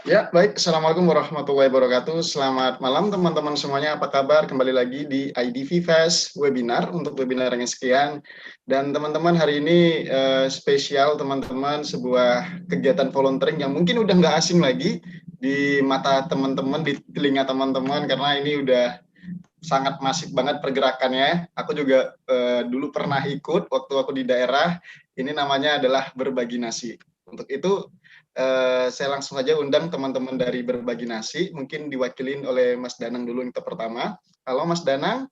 Ya, baik. Assalamualaikum warahmatullahi wabarakatuh. Selamat malam teman-teman semuanya. Apa kabar? Kembali lagi di IDV Fest webinar untuk webinar yang sekian. Dan teman-teman hari ini spesial teman-teman sebuah kegiatan volunteering yang mungkin udah nggak asing lagi di mata teman-teman, di telinga teman-teman karena ini udah sangat masif banget pergerakannya. Aku juga dulu pernah ikut waktu aku di daerah. Ini namanya adalah berbagi nasi. Untuk itu saya langsung saja undang teman-teman dari Berbagi Nasi, mungkin diwakilin oleh Mas Danang dulu yang pertama. Halo Mas Danang.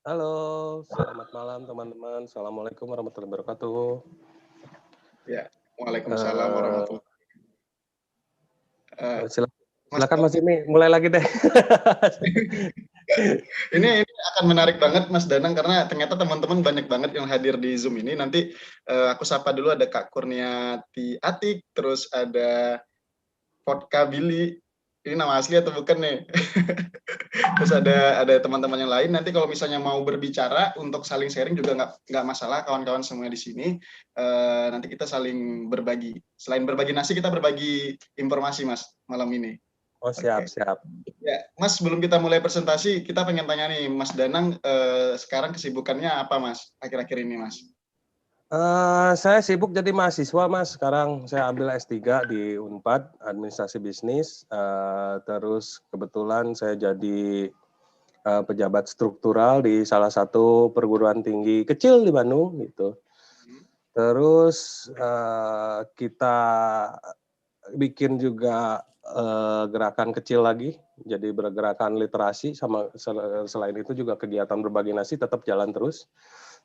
Halo, selamat malam teman-teman. Assalamualaikum warahmatullahi wabarakatuh. Ya, Waalaikumsalam warahmatullahi wabarakatuh. Mas Silakan Mas Jimmy, mulai lagi deh. ini akan menarik banget Mas Danang karena ternyata teman-teman banyak banget yang hadir di Zoom ini. Nanti aku sapa dulu, ada Kak Kurniati Atik, terus ada Vodka Billy. Ini nama asli atau bukan nih? Terus ada teman-teman yang lain. Nanti kalau misalnya mau berbicara untuk saling sharing juga nggak masalah, kawan-kawan semua di sini. Nanti kita saling berbagi. Selain berbagi nasi, kita berbagi informasi, Mas, malam ini. Oh, siap. Ya, Mas, sebelum kita mulai presentasi, kita pengen tanya nih, Mas Danang, sekarang kesibukannya apa, Mas, akhir-akhir ini, Mas? Saya sibuk jadi mahasiswa, Mas. Sekarang saya ambil S3 di Unpad, Administrasi Bisnis. Terus kebetulan saya jadi pejabat struktural di salah satu perguruan tinggi kecil di Bandung, gitu. Terus kita bikin juga gerakan kecil lagi, jadi bergerakan literasi, sama selain itu juga kegiatan berbagi nasi tetap jalan terus.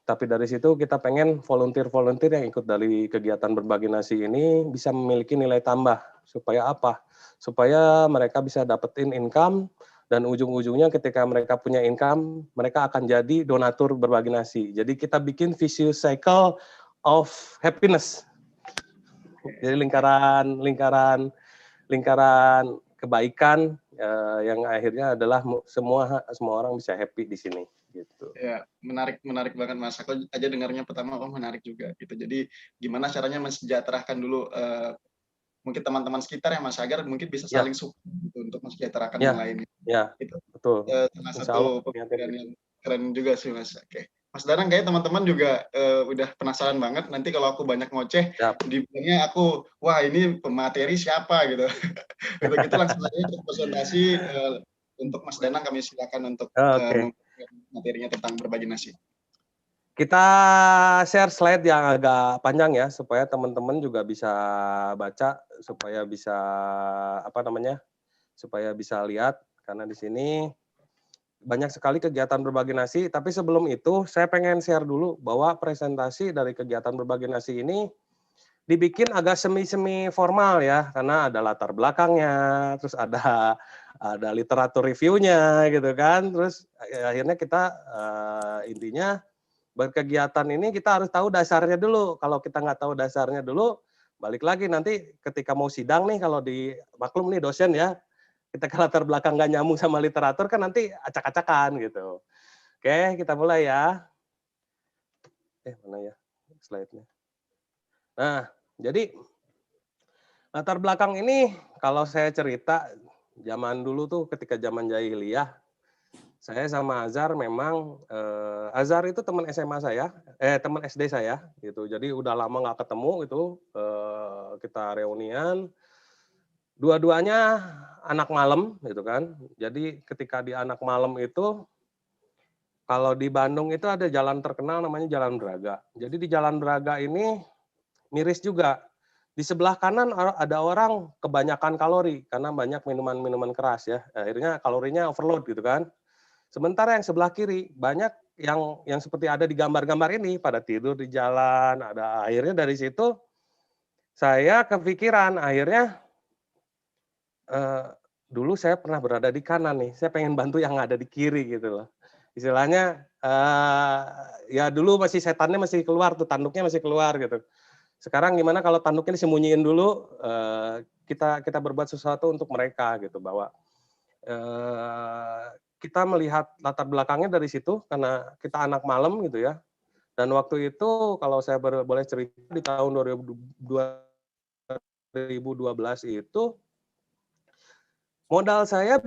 Tapi dari situ kita pengen volunteer yang ikut dari kegiatan berbagi nasi ini bisa memiliki nilai tambah. Supaya apa? Supaya mereka bisa dapetin income, dan ujung-ujungnya ketika mereka punya income, mereka akan jadi donatur berbagi nasi. Jadi kita bikin vicious cycle of happiness. Jadi lingkaran kebaikan yang akhirnya adalah semua orang bisa happy di sini. Gitu. Ya, menarik banget, Mas. Aku aja dengarnya pertama, menarik juga gitu. Jadi gimana caranya mensejahterakan dulu mungkin teman-teman sekitar ya, Mas, agar mungkin bisa saling support gitu, untuk mensejahterakan yang lain. Ya, Itu betul. salah satu pemikiran yang keren juga sih, Mas. Oke. Mas Danang, kayak teman-teman juga udah penasaran banget. Nanti kalau aku banyak ngoceh, dibilangnya aku, wah ini pemateri siapa gitu. Gitu kita langsung aja untuk presentasi untuk Mas Danang, kami silakan untuk materinya tentang berbagi nasi. Kita share slide yang agak panjang ya, supaya teman-teman juga bisa baca, supaya bisa supaya bisa lihat, karena di sini banyak sekali kegiatan berbagi nasi. Tapi sebelum itu saya pengen share dulu bahwa presentasi dari kegiatan berbagi nasi ini dibikin agak semi formal ya, karena ada latar belakangnya, terus ada literatur reviewnya gitu kan. Terus akhirnya kita intinya berkegiatan ini kita harus tahu dasarnya dulu. Kalau kita nggak tahu dasarnya dulu, balik lagi nanti ketika mau sidang nih, kalau di maklum nih dosen ya, kita ke latar belakang nggak nyambung sama literatur kan nanti acak-acakan gitu. Oke, kita mulai ya. Mana ya slide-nya? Nah, jadi latar belakang ini kalau saya cerita zaman dulu tuh, ketika zaman jahiliyah, saya sama Azhar memang Azhar itu teman SMA saya, teman SD saya gitu. Jadi udah lama nggak ketemu gitu, kita reunian. Dua-duanya anak malam gitu kan. Jadi ketika di anak malam itu, kalau di Bandung itu ada jalan terkenal namanya Jalan Braga. Jadi di Jalan Braga ini miris juga. Di sebelah kanan ada orang kebanyakan kalori karena banyak minuman-minuman keras ya. Akhirnya kalorinya overload gitu kan. Sementara yang sebelah kiri banyak yang seperti ada di gambar-gambar ini, pada tidur di jalan. Akhirnya dari situ saya kepikiran, akhirnya dulu saya pernah berada di kanan nih, saya pengen bantu yang ada di kiri gitu loh. Istilahnya ya dulu masih setannya masih keluar tuh, tanduknya masih keluar gitu. Sekarang gimana kalau tanduknya disembunyiin dulu, kita berbuat sesuatu untuk mereka gitu, bahwa kita melihat latar belakangnya dari situ karena kita anak malam gitu ya. Dan waktu itu kalau saya boleh cerita, di tahun 2012 itu Modal saya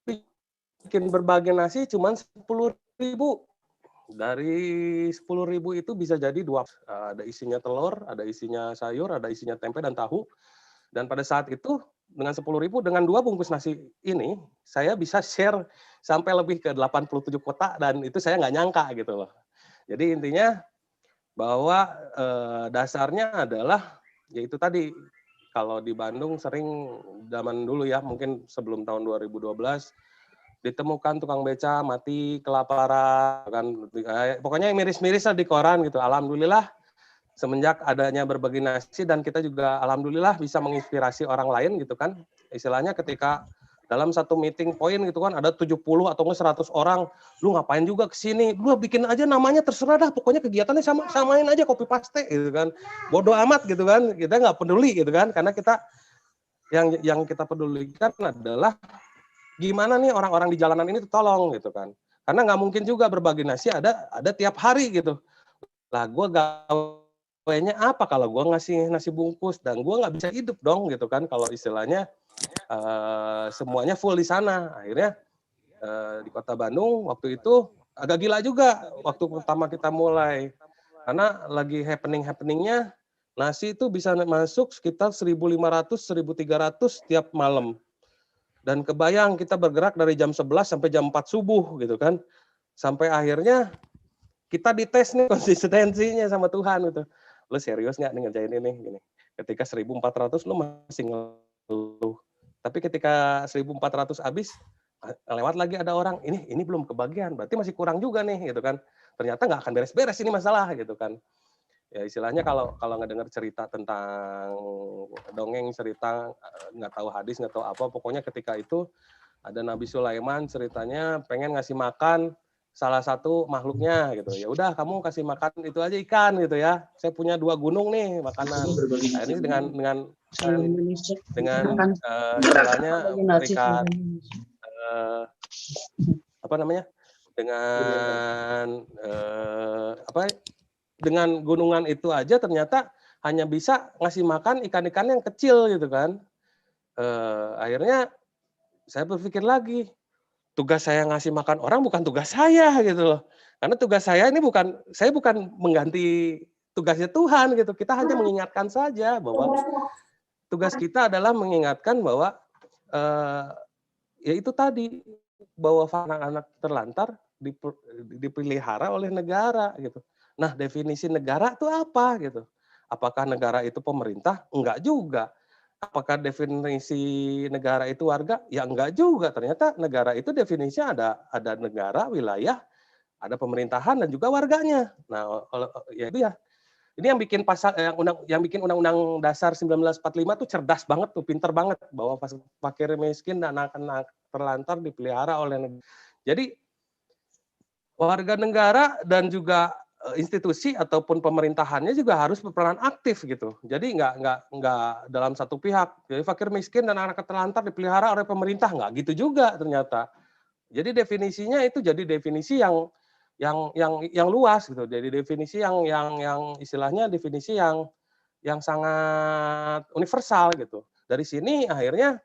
bikin berbagai nasi cuma 10.000. Dari 10.000 itu bisa jadi ada isinya telur, ada isinya sayur, ada isinya tempe dan tahu. Dan pada saat itu dengan 10.000 dengan 2 bungkus nasi ini, saya bisa share sampai lebih ke 87 kota dan itu saya nggak nyangka gitu loh. Jadi intinya bahwa dasarnya adalah yaitu tadi, kalau di Bandung sering zaman dulu ya, mungkin sebelum tahun 2012 ditemukan tukang beca mati kelaparan kan, pokoknya miris-miris lah di koran gitu. Alhamdulillah semenjak adanya berbagi nasi dan kita juga alhamdulillah bisa menginspirasi orang lain gitu kan. Istilahnya ketika dalam satu meeting point gitu kan ada 70 atau 100 orang, lu ngapain juga ke sini? Lu bikin aja namanya terserah dah, pokoknya kegiatannya samain aja copy paste gitu kan. Bodoh amat gitu kan. Kita nggak peduli gitu kan, karena kita yang kita pedulikan adalah gimana nih orang-orang di jalanan ini tolong gitu kan. Karena nggak mungkin juga berbagi nasi ada tiap hari gitu. Lah gue gawainya apa kalau gue ngasih nasi bungkus dan gue nggak bisa hidup dong gitu kan kalau istilahnya semuanya full di sana. Akhirnya di Kota Bandung waktu itu agak gila juga waktu pertama kita mulai. Karena lagi happeningnya nasi itu bisa masuk sekitar 1.500-1.300 tiap malam. Dan kebayang kita bergerak dari jam 11 sampai jam 4 subuh gitu kan. Sampai akhirnya kita dites nih konsistensinya sama Tuhan gitu. Lu serius nggak nih ngerjain ini? Gini. Ketika 1.400 lu masih ngeluh. Tapi ketika 1.400 habis, lewat lagi ada orang, ini belum kebagian, berarti masih kurang juga nih gitu kan. Ternyata nggak akan beres-beres ini masalah gitu kan. Ya istilahnya kalau ngedengar cerita tentang dongeng, cerita nggak tahu hadis, nggak tahu apa, pokoknya ketika itu ada Nabi Sulaiman ceritanya pengen ngasih makan salah satu makhluknya gitu. Ya udah kamu kasih makan itu aja ikan gitu ya. Saya punya 2 gunung nih makanan. Nah, ini dengan istilahnya memberikan apa namanya? Dengan gunungan itu aja ternyata hanya bisa ngasih makan ikan-ikan yang kecil gitu kan. Akhirnya saya berpikir lagi, tugas saya ngasih makan orang bukan tugas saya gitu loh. Karena tugas saya ini saya bukan mengganti tugasnya Tuhan gitu. Kita hanya mengingatkan saja bahwa tugas kita adalah mengingatkan bahwa ya itu tadi, bahwa anak-anak terlantar dipelihara oleh negara gitu. Nah, definisi negara itu apa gitu? Apakah negara itu pemerintah? Enggak juga. Apakah definisi negara itu warga? Ya enggak juga. Ternyata negara itu definisinya ada negara, wilayah, ada pemerintahan dan juga warganya. Nah, ya itu ya. Ini yang bikin bikin Undang-Undang Dasar 1945 tuh cerdas banget tuh, pinter banget bahwa fakir miskin dan anak-anak terlantar dipelihara oleh negara. Jadi warga negara dan juga institusi ataupun pemerintahannya juga harus berperan aktif gitu. Jadi nggak dalam satu pihak. Jadi fakir miskin dan anak terlantar dipelihara oleh pemerintah, nggak gitu juga ternyata. Jadi definisinya itu jadi definisi yang luas gitu. Jadi definisi yang istilahnya definisi yang sangat universal gitu. Dari sini akhirnya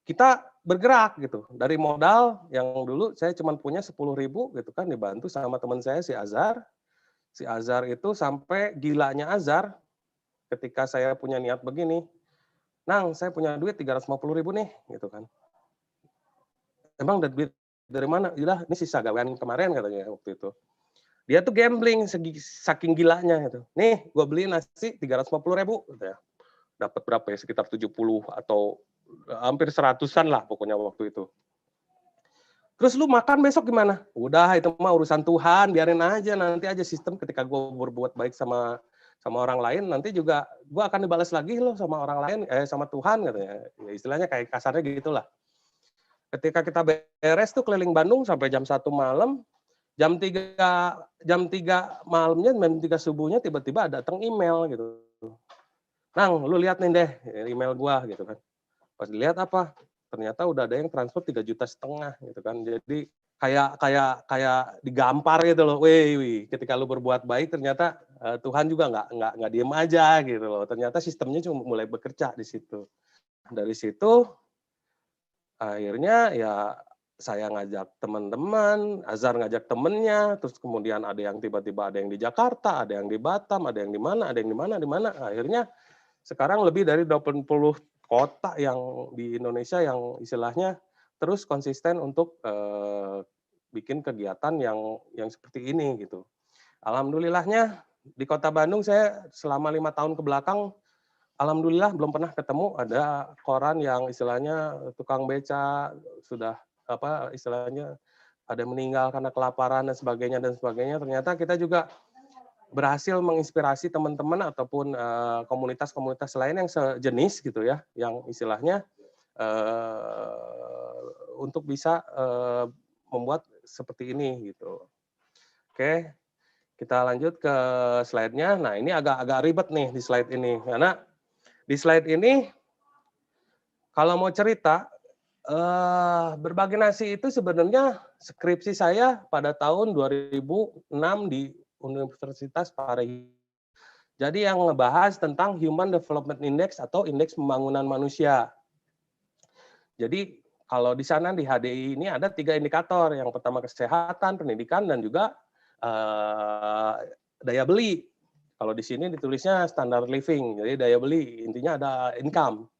kita bergerak gitu. Dari modal yang dulu saya cuma punya 10.000 gitu kan, dibantu sama teman saya si Azhar. Si Azhar itu sampai gilanya Azhar ketika saya punya niat begini, "Nang, saya punya duit 350.000 nih," gitu kan. "Emang duit dari mana?" "Iyalah, ini sisa gawean kemarin," katanya waktu itu. Dia tuh gambling saking gilanya gitu. "Nih, gue beli nasi 350.000," gitu ya. Dapat berapa ya? Sekitar 70 atau hampir 100-an lah pokoknya waktu itu. "Terus lu makan besok gimana?" "Udah, itu mah urusan Tuhan, biarin aja, nanti aja sistem ketika gue berbuat baik sama orang lain, nanti juga gue akan dibalas lagi loh sama orang lain, sama Tuhan," katanya. Ya, istilahnya kayak kasarnya gitulah. Ketika kita beres tuh keliling Bandung sampai jam 1 malam, jam 3 malamnya, jam 3 subuhnya tiba-tiba datang email gitu. "Nang, lu lihat nih deh email gua," gitu kan. Pas dilihat apa? Ternyata udah ada yang transfer 3,5 juta gitu kan. Jadi kayak digampar gitu loh. Wih, ketika lu berbuat baik ternyata Tuhan juga nggak diem aja gitu loh. Ternyata sistemnya cuma mulai bekerja di situ. Dari situ akhirnya ya saya ngajak teman-teman, Azhar ngajak temennya, terus kemudian ada yang tiba-tiba ada yang di Jakarta, ada yang di Batam, ada yang di mana, ada yang di mana, di mana. Akhirnya sekarang lebih dari 80 kota yang di Indonesia yang istilahnya terus konsisten untuk bikin kegiatan yang seperti ini gitu. Alhamdulillahnya di Kota Bandung saya selama 5 tahun ke belakang, alhamdulillah belum pernah ketemu ada koran yang istilahnya tukang beca sudah apa istilahnya ada meninggal karena kelaparan dan sebagainya dan sebagainya. Ternyata kita juga berhasil menginspirasi teman-teman ataupun komunitas-komunitas lain yang sejenis gitu ya, yang istilahnya untuk bisa membuat seperti ini gitu. Oke, kita lanjut ke slide-nya. Nah, ini agak ribet nih di slide ini karena di slide ini kalau mau cerita berbagi nasi itu sebenarnya skripsi saya pada tahun 2006 di Universitas Parahyangan. Jadi yang ngebahas tentang Human Development Index atau Indeks Pembangunan Manusia. Jadi kalau di sana di HDI ini ada 3 indikator. Yang pertama kesehatan, pendidikan, dan juga daya beli. Kalau di sini ditulisnya standard living, jadi daya beli. Intinya ada income.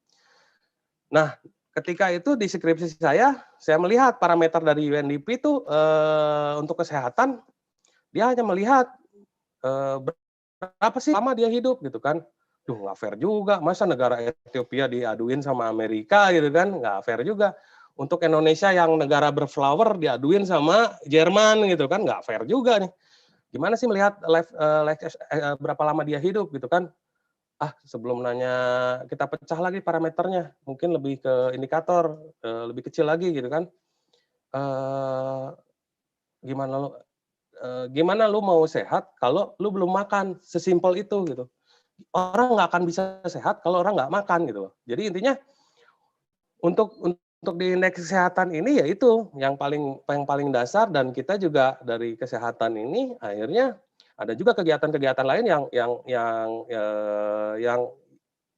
Nah, ketika itu di skripsi saya melihat parameter dari UNDP itu untuk kesehatan, dia hanya melihat berapa sih lama dia hidup gitu kan. Duh, nggak fair juga, masa negara Ethiopia diaduin sama Amerika gitu kan, nggak fair juga. Untuk Indonesia yang negara berflower diaduin sama Jerman gitu kan, nggak fair juga nih. Gimana sih melihat berapa lama dia hidup gitu kan. Sebelum nanya, kita pecah lagi parameternya, mungkin lebih ke indikator, lebih kecil lagi gitu kan. Gimana lu mau sehat kalau lu belum makan, sesimpel itu gitu. Orang nggak akan bisa sehat kalau orang nggak makan gitu loh. Jadi intinya untuk di indeks kesehatan ini ya itu yang paling dasar, dan kita juga dari kesehatan ini akhirnya ada juga kegiatan-kegiatan lain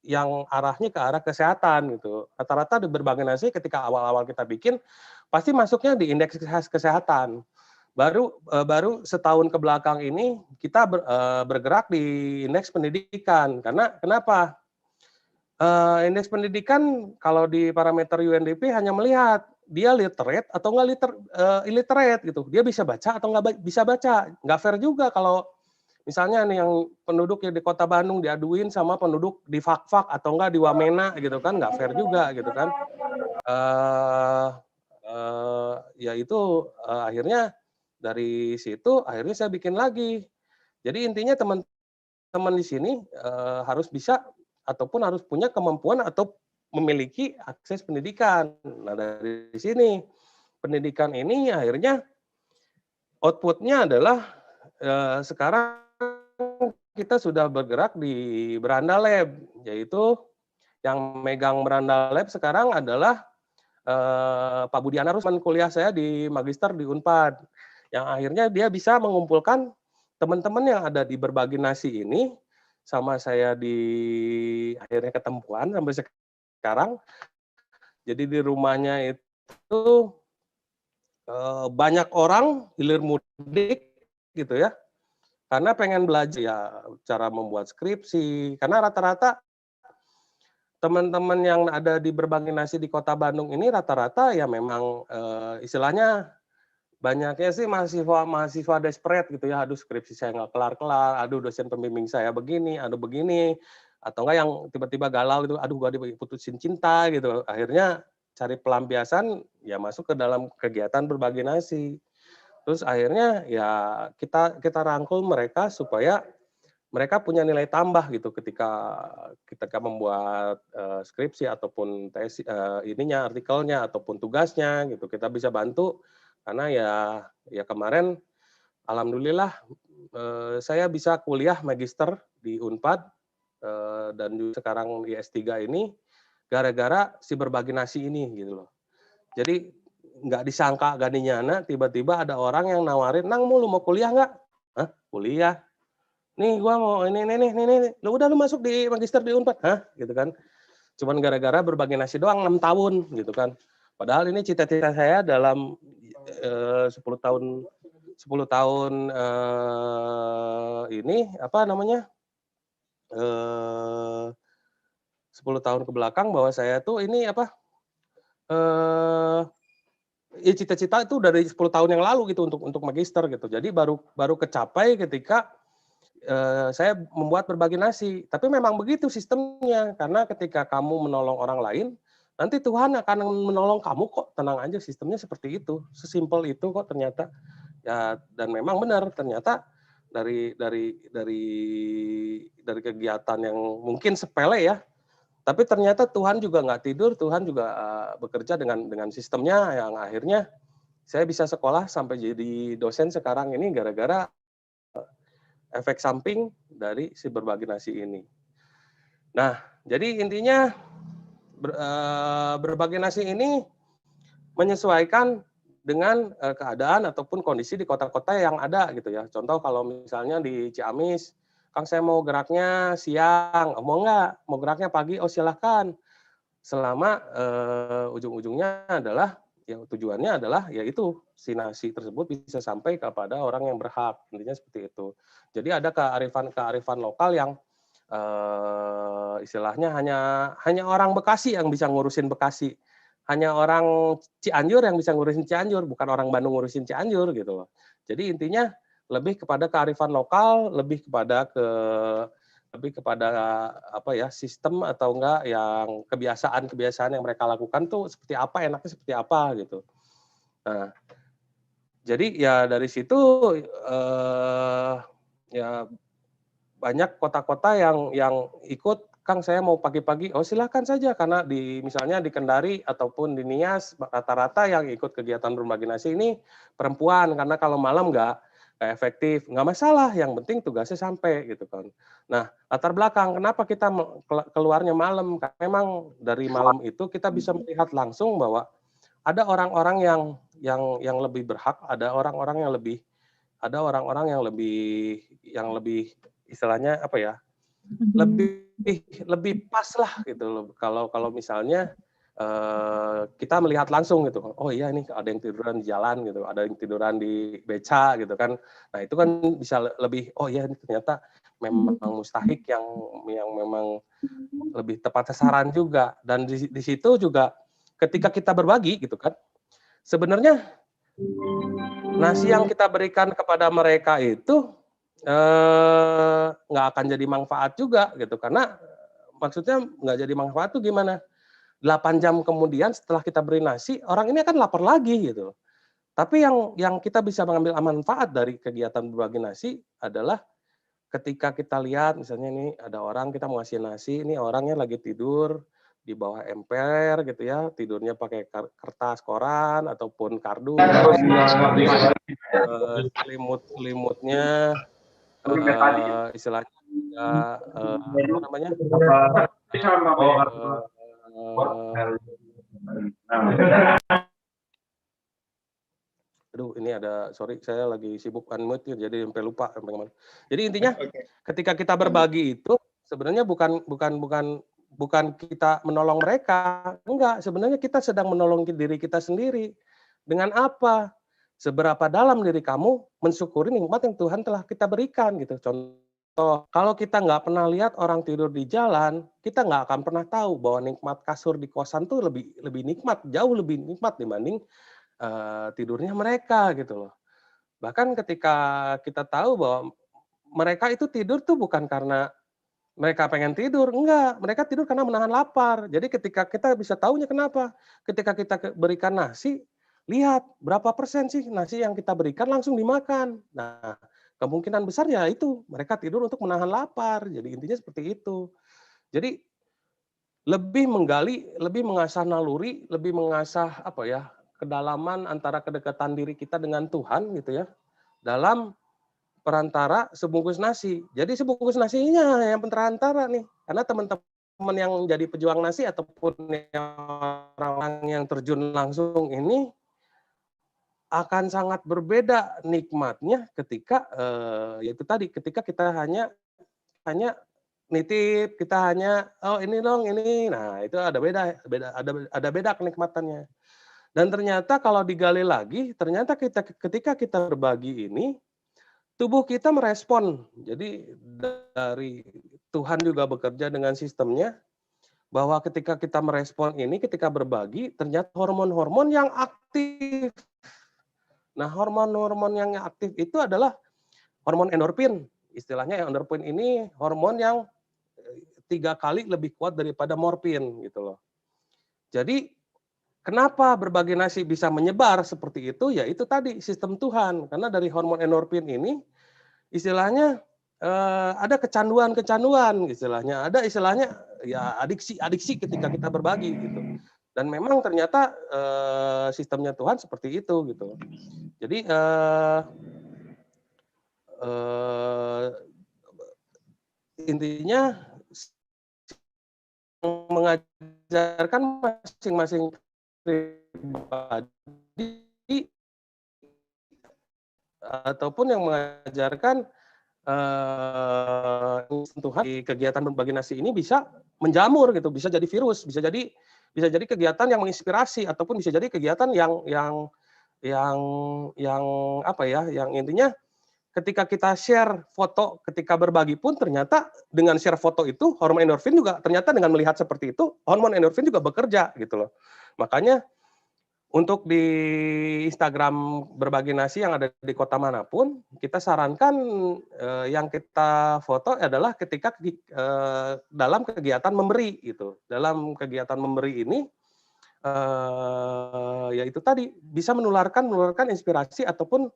yang arahnya ke arah kesehatan gitu. Rata-rata di berbagai nasi ketika awal-awal kita bikin pasti masuknya di indeks kesehatan. Baru setahun ke belakang ini kita bergerak di indeks pendidikan. Karena kenapa? Indeks pendidikan kalau di parameter UNDP hanya melihat dia literate atau nggak illiterate gitu. Dia bisa baca atau nggak bisa baca. Nggak fair juga kalau misalnya nih yang penduduk di Kota Bandung diaduin sama penduduk di Fak-Fak atau nggak di Wamena gitu kan, nggak fair juga gitu kan. Ya itu akhirnya dari situ akhirnya saya bikin lagi. Jadi intinya teman-teman di sini harus bisa ataupun harus punya kemampuan atau memiliki akses pendidikan. Nah, dari sini pendidikan ini akhirnya output-nya adalah sekarang kita sudah bergerak di Beranda Lab, yaitu yang megang Beranda Lab sekarang adalah Pak Budiana Rusman, kuliah saya di Magister di Unpad, yang akhirnya dia bisa mengumpulkan teman-teman yang ada di berbagi nasi ini sama saya di akhirnya ketemuan sampai sekarang. Jadi di rumahnya itu banyak orang hilir mudik gitu ya, karena pengen belajar ya cara membuat skripsi, karena rata-rata teman-teman yang ada di berbagi nasi di Kota Bandung ini rata-rata ya memang istilahnya banyaknya sih mahasiswa desperate gitu ya, aduh skripsi saya nggak kelar-kelar, aduh dosen pembimbing saya begini, aduh begini, atau enggak yang tiba-tiba galau gitu, aduh gua diputusin cinta gitu, akhirnya cari pelampiasan ya masuk ke dalam kegiatan berbagi nasi. Terus akhirnya ya kita rangkul mereka supaya mereka punya nilai tambah gitu ketika membuat skripsi ataupun tesis artikelnya ataupun tugasnya gitu, kita bisa bantu karena ya kemarin alhamdulillah saya bisa kuliah magister di Unpad dan juga sekarang di S3 ini gara-gara si berbagi nasi ini gitu loh. Jadi nggak disangka ganinyana tiba-tiba ada orang yang nawarin, "Nang, lu mau kuliah nggak?" "Hah, kuliah? Nih gua mau ini. Lu udah lu masuk di magister di Unpad." "Hah?" Gitu kan. Cuman gara-gara berbagi nasi doang 6 tahun gitu kan. Padahal ini cita-cita saya dalam 10 tahun ini apa namanya? 10 tahun ke belakang bahwa saya tuh ini apa? eh Ya cita-cita itu dari 10 tahun yang lalu gitu untuk magister gitu. Jadi baru kecapai ketika saya membuat berbagi nasi. Tapi memang begitu sistemnya, karena ketika kamu menolong orang lain, nanti Tuhan akan menolong kamu kok, tenang aja, sistemnya seperti itu. Sesimpel itu kok ternyata. Ya, dan memang benar ternyata dari kegiatan yang mungkin sepele ya, tapi ternyata Tuhan juga nggak tidur, Tuhan juga bekerja dengan sistemnya yang akhirnya saya bisa sekolah sampai jadi dosen sekarang ini gara-gara efek samping dari si berbagi nasi ini. Nah, jadi intinya berbagi nasi ini menyesuaikan dengan keadaan ataupun kondisi di kota-kota yang ada gitu ya. Contoh kalau misalnya di Ciamis, Kang saya mau geraknya siang, mau enggak? Mau geraknya pagi? Oh silahkan. Selama ujung-ujungnya adalah ya tujuannya adalah yaitu si nasi tersebut bisa sampai kepada orang yang berhak, intinya seperti itu. Jadi ada kearifan lokal yang istilahnya hanya orang Bekasi yang bisa ngurusin Bekasi, hanya orang Cianjur yang bisa ngurusin Cianjur, bukan orang Bandung ngurusin Cianjur gitu loh. Jadi intinya lebih kepada kearifan lokal, lebih kepada apa ya, sistem atau enggak yang kebiasaan-kebiasaan yang mereka lakukan tuh seperti apa, enaknya seperti apa gitu. Nah, jadi ya dari situ ya banyak kota-kota yang ikut, Kang saya mau pagi-pagi, oh silakan saja, karena misalnya di Kendari ataupun di Nias rata-rata yang ikut kegiatan berbagi nasi ini perempuan, karena kalau malam nggak efektif, nggak masalah, yang penting tugasnya sampai gitu kan. Nah, latar belakang kenapa kita keluarnya malam, karena memang dari malam itu kita bisa melihat langsung bahwa ada orang-orang yang lebih berhak, ada orang-orang yang lebih istilahnya apa ya, lebih pas lah gitu loh. Kalau misalnya kita melihat langsung gitu, oh iya ini ada yang tiduran di jalan gitu, ada yang tiduran di beca gitu kan. Nah itu kan bisa lebih, oh iya ini ternyata memang mustahik yang memang lebih tepat sasaran juga. Dan di situ juga ketika kita berbagi gitu kan, sebenarnya nasi yang kita berikan kepada mereka itu nggak akan jadi manfaat juga gitu, karena maksudnya nggak jadi manfaat tuh gimana? 8 jam kemudian setelah kita beri nasi, orang ini akan lapar lagi gitu. Tapi yang kita bisa mengambil manfaat dari kegiatan berbagi nasi adalah ketika kita lihat misalnya ini ada orang kita mau ngasih nasi, ini orangnya lagi tidur di bawah emper gitu ya, tidurnya pakai kertas koran ataupun kardus, selimutnya istilahnya apa namanya? Aduh, ini ada, sorry, saya lagi sibuk unmute, jadi sampai lupa sampai kemana. Jadi intinya, ketika kita berbagi itu sebenarnya bukan kita menolong mereka, enggak. Sebenarnya kita sedang menolong diri kita sendiri. Dengan apa? Seberapa dalam diri kamu mensyukuri nikmat yang Tuhan telah kita berikan gitu. Contoh, kalau kita nggak pernah lihat orang tidur di jalan, kita nggak akan pernah tahu bahwa nikmat kasur di kosan tuh lebih nikmat, jauh lebih nikmat dibanding tidurnya mereka gitu loh. Bahkan ketika kita tahu bahwa mereka itu tidur tuh bukan karena mereka pengen tidur, enggak, mereka tidur karena menahan lapar. Jadi ketika kita bisa tahunya kenapa? Ketika kita berikan nasi, lihat berapa persen sih nasi yang kita berikan langsung dimakan. Nah, kemungkinan besar ya itu mereka tidur untuk menahan lapar. Jadi intinya seperti itu. Jadi lebih menggali, lebih mengasah naluri, lebih mengasah apa ya, kedalaman antara kedekatan diri kita dengan Tuhan gitu ya, dalam perantara sebungkus nasi. Jadi sebungkus nasinya yang perantara nih, karena teman-teman yang jadi pejuang nasi ataupun yang orang yang terjun langsung ini akan sangat berbeda nikmatnya ketika yaitu tadi ketika kita hanya nitip, kita hanya, "Oh ini dong, ini." Nah, itu ada beda kenikmatannya. Dan ternyata kalau digali lagi, ternyata ketika kita berbagi ini, tubuh kita merespon. Jadi dari Tuhan juga bekerja dengan sistemnya, bahwa ketika kita merespon ini, ketika berbagi, ternyata hormon-hormon yang aktif. Nah, hormon-hormon yang aktif itu adalah hormon endorfin. Istilahnya endorfin ini hormon yang 3 kali lebih kuat daripada morfin gitu loh. Jadi kenapa berbagi nasi bisa menyebar seperti itu? Ya itu tadi sistem Tuhan. Karena dari hormon endorfin ini istilahnya ada kecanduan-kecanduan istilahnya. Ada istilahnya ya adiksi ketika kita berbagi gitu. Dan memang ternyata sistemnya Tuhan seperti itu gitu. Jadi intinya mengajarkan masing-masing pribadi ataupun yang mengajarkan Tuhan di kegiatan berbagi nasi ini bisa menjamur gitu, bisa jadi virus, bisa jadi kegiatan yang menginspirasi ataupun bisa jadi kegiatan yang apa ya, yang intinya ketika kita share foto ketika berbagi pun ternyata dengan share foto itu hormon endorfin juga ternyata dengan melihat seperti itu hormon endorfin juga bekerja gitu loh. Makanya untuk di Instagram berbagi nasi yang ada di kota manapun, kita sarankan yang kita foto adalah ketika dalam kegiatan memberi gitu. Dalam kegiatan memberi ini ya itu tadi bisa menularkan inspirasi ataupun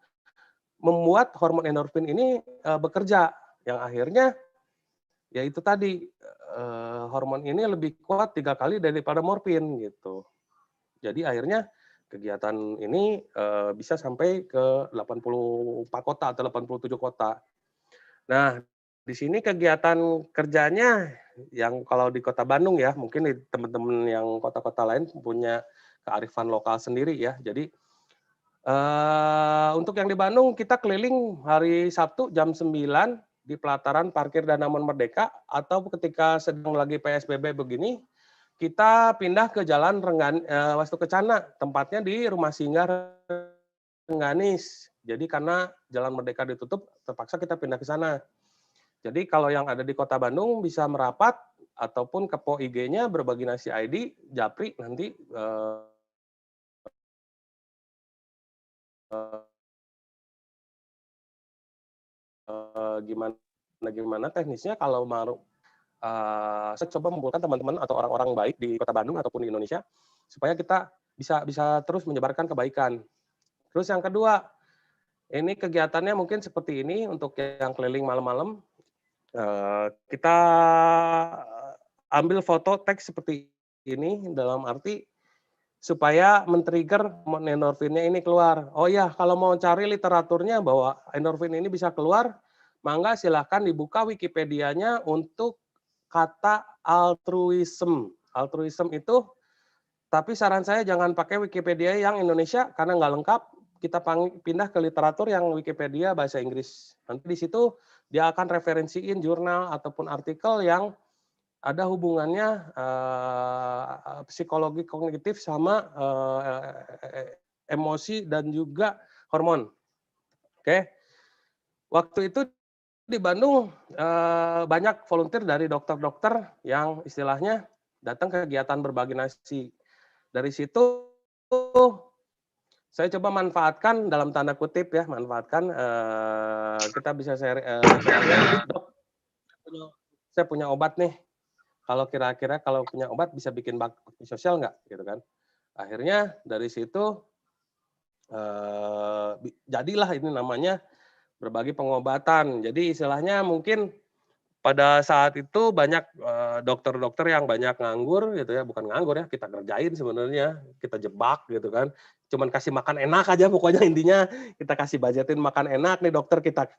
membuat hormon endorfin ini bekerja yang akhirnya ya itu tadi hormon ini lebih kuat 3 kali daripada morfin gitu. Jadi akhirnya kegiatan ini bisa sampai ke 84 kota atau 87 kota. Nah, di sini kegiatan kerjanya yang kalau di Kota Bandung ya, mungkin di teman-teman yang kota-kota lain punya kearifan lokal sendiri ya. Jadi untuk yang di Bandung kita keliling hari Sabtu jam 9 di pelataran parkir Danamon Merdeka atau ketika sedang lagi PSBB begini kita pindah ke Jalan Wastu Kencana, tempatnya di Rumah Singgah Rengganis. Jadi karena Jalan Merdeka ditutup, terpaksa kita pindah ke sana. Jadi kalau yang ada di Kota Bandung bisa merapat ataupun kepo IG-nya berbagi nasi ID, Japri nanti gimana teknisnya kalau mau saya coba mengumpulkan teman-teman atau orang-orang baik di Kota Bandung ataupun di Indonesia supaya kita bisa terus menyebarkan kebaikan. Terus yang kedua, ini kegiatannya mungkin seperti ini untuk yang keliling malam-malam. Kita ambil foto teks seperti ini dalam arti supaya men-trigger endorfinnya ini keluar. Oh ya, kalau mau cari literaturnya bahwa endorfin ini bisa keluar, mangga silahkan dibuka Wikipedia-nya untuk kata altruism. Altruism itu, tapi saran saya jangan pakai Wikipedia yang Indonesia karena nggak lengkap. Kita pindah ke literatur yang Wikipedia bahasa Inggris. Nanti di situ dia akan referensiin jurnal ataupun artikel yang ada hubungannya psikologi kognitif sama emosi dan juga hormon. Oke. Waktu itu di Bandung banyak volunteer dari dokter-dokter yang istilahnya datang ke kegiatan berbagi nasi. Dari situ saya coba manfaatkan dalam tanda kutip ya, manfaatkan kita bisa share, dok, saya punya obat nih. Kalau kira-kira kalau punya obat bisa bikin bakti sosial nggak, gitu kan? Akhirnya dari situ jadilah ini namanya berbagi pengobatan. Jadi istilahnya mungkin pada saat itu banyak dokter-dokter yang banyak nganggur gitu ya, bukan nganggur ya, kita kerjain sebenarnya, kita jebak gitu kan. Cuman kasih makan enak aja pokoknya intinya kita kasih budgetin makan enak nih dokter kita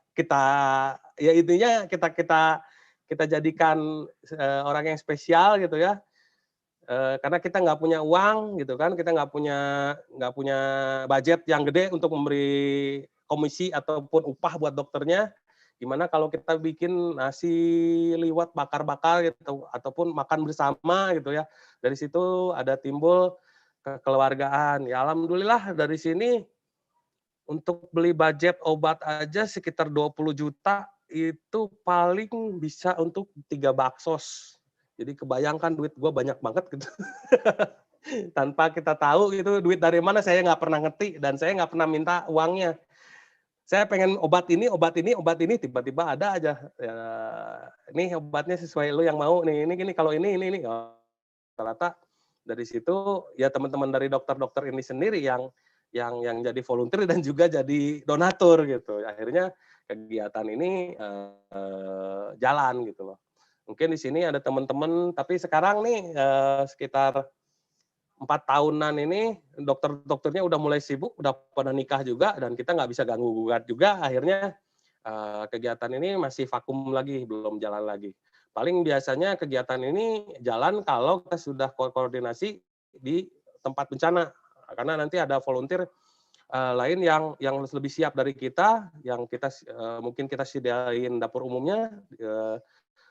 ya intinya kita jadikan orang yang spesial gitu ya. Karena kita nggak punya uang gitu kan, kita nggak punya budget yang gede untuk memberi komisi ataupun upah buat dokternya. Gimana kalau kita bikin nasi liwet bakar-bakar gitu ataupun makan bersama gitu ya. Dari situ ada timbul kekeluargaan. Ya alhamdulillah dari sini untuk beli budget obat aja sekitar 20 juta itu paling bisa untuk 3 baksos. Jadi kebayangkan duit gue banyak banget gitu. Tanpa kita tahu gitu duit dari mana saya nggak pernah ngerti dan saya nggak pernah minta uangnya. Saya pengen obat ini, obat ini, obat ini, tiba-tiba ada aja. Ya, ini obatnya sesuai lu yang mau nih. Ini kalau ini. Oh, rata-rata dari situ ya teman-teman dari dokter-dokter ini sendiri yang jadi volunteer dan juga jadi donatur gitu. Akhirnya kegiatan ini jalan gitu loh. Mungkin di sini ada teman-teman, tapi sekarang nih sekitar 4 tahunan ini dokter-dokternya udah mulai sibuk, udah pada nikah juga, dan kita nggak bisa ganggu-gugat juga. Akhirnya kegiatan ini masih vakum lagi, belum jalan lagi. Paling biasanya kegiatan ini jalan kalau kita sudah koordinasi di tempat bencana, karena nanti ada volunteer lain yang lebih siap dari kita, yang kita mungkin kita sediain dapur umumnya,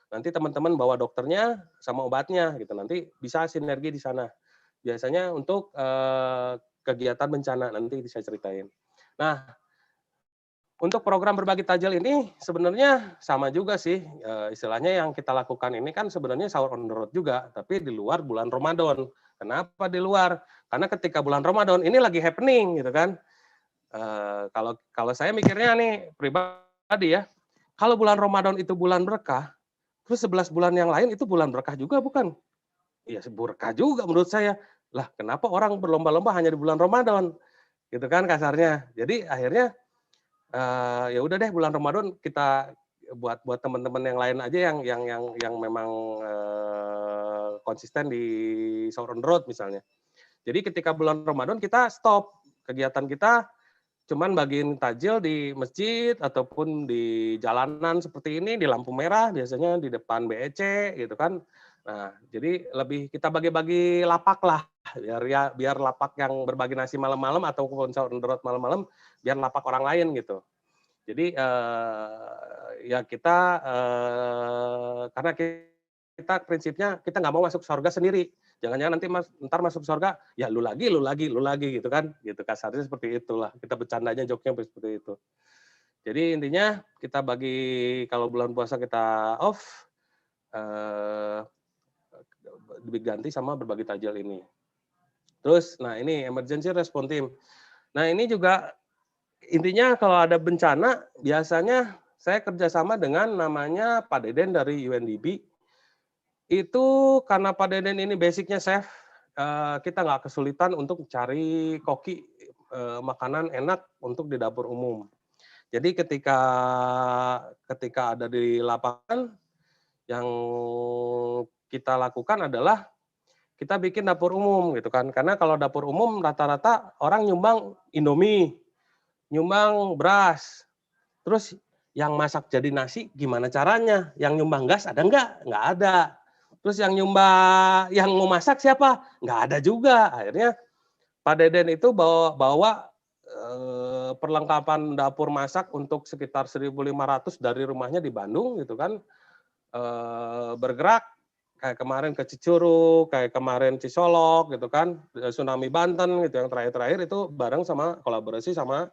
nanti teman-teman bawa dokternya sama obatnya gitu, nanti bisa sinergi di sana. Biasanya untuk kegiatan bencana nanti bisa ceritain. Nah, untuk program berbagi tajil ini sebenarnya sama juga sih, istilahnya yang kita lakukan ini kan sebenarnya sahur on the road juga, tapi di luar bulan Ramadan. Kenapa di luar? Karena ketika bulan Ramadan ini lagi happening gitu kan. Kalau saya mikirnya nih pribadi ya, kalau bulan Ramadan itu bulan berkah, terus 11 bulan yang lain itu bulan berkah juga bukan? Iya berkah juga menurut saya. Lah kenapa orang berlomba-lomba hanya di bulan Ramadan? Gitu kan kasarnya. Jadi akhirnya ya udah deh bulan Ramadan kita buat teman-teman yang lain aja yang memang konsisten di sahur on the road misalnya. Jadi ketika bulan Ramadan kita stop kegiatan kita, cuman bagiin tajil di masjid ataupun di jalanan seperti ini di lampu merah biasanya di depan BEC gitu kan. Nah, jadi lebih kita bagi-bagi lapak lah biar lapak yang berbagi nasi malam-malam ataupun sahur on the road malam-malam biar lapak orang lain gitu. Jadi ya kita karena kita prinsipnya kita nggak mau masuk surga sendiri. Jangan-jangan nanti ntar masuk surga, ya lu lagi gitu kan, gitu kasarnya seperti itulah. Kita bercandanya joknya seperti itu. Jadi intinya kita bagi kalau bulan puasa kita off, diganti sama berbagi tajil ini. Terus, nah ini emergency response team. Nah ini juga intinya kalau ada bencana, biasanya saya kerjasama dengan namanya Pak Deden dari UNDP. Itu karena Pak Deden ini basicnya chef, kita nggak kesulitan untuk cari koki makanan enak untuk di dapur umum. Jadi ketika ada di lapangan, yang kita lakukan adalah kita bikin dapur umum gitu kan. Karena kalau dapur umum rata-rata orang nyumbang Indomie, nyumbang beras. Terus yang masak jadi nasi gimana caranya? Yang nyumbang gas ada nggak? Nggak ada. Terus yang yang mau masak siapa? Nggak ada juga. Akhirnya Pak Deden itu bawa perlengkapan dapur masak untuk sekitar 1.500 dari rumahnya di Bandung gitu kan. Bergerak kayak kemarin ke Cicurug, kayak kemarin Cisolok gitu kan, tsunami Banten gitu yang terakhir-terakhir itu bareng sama kolaborasi sama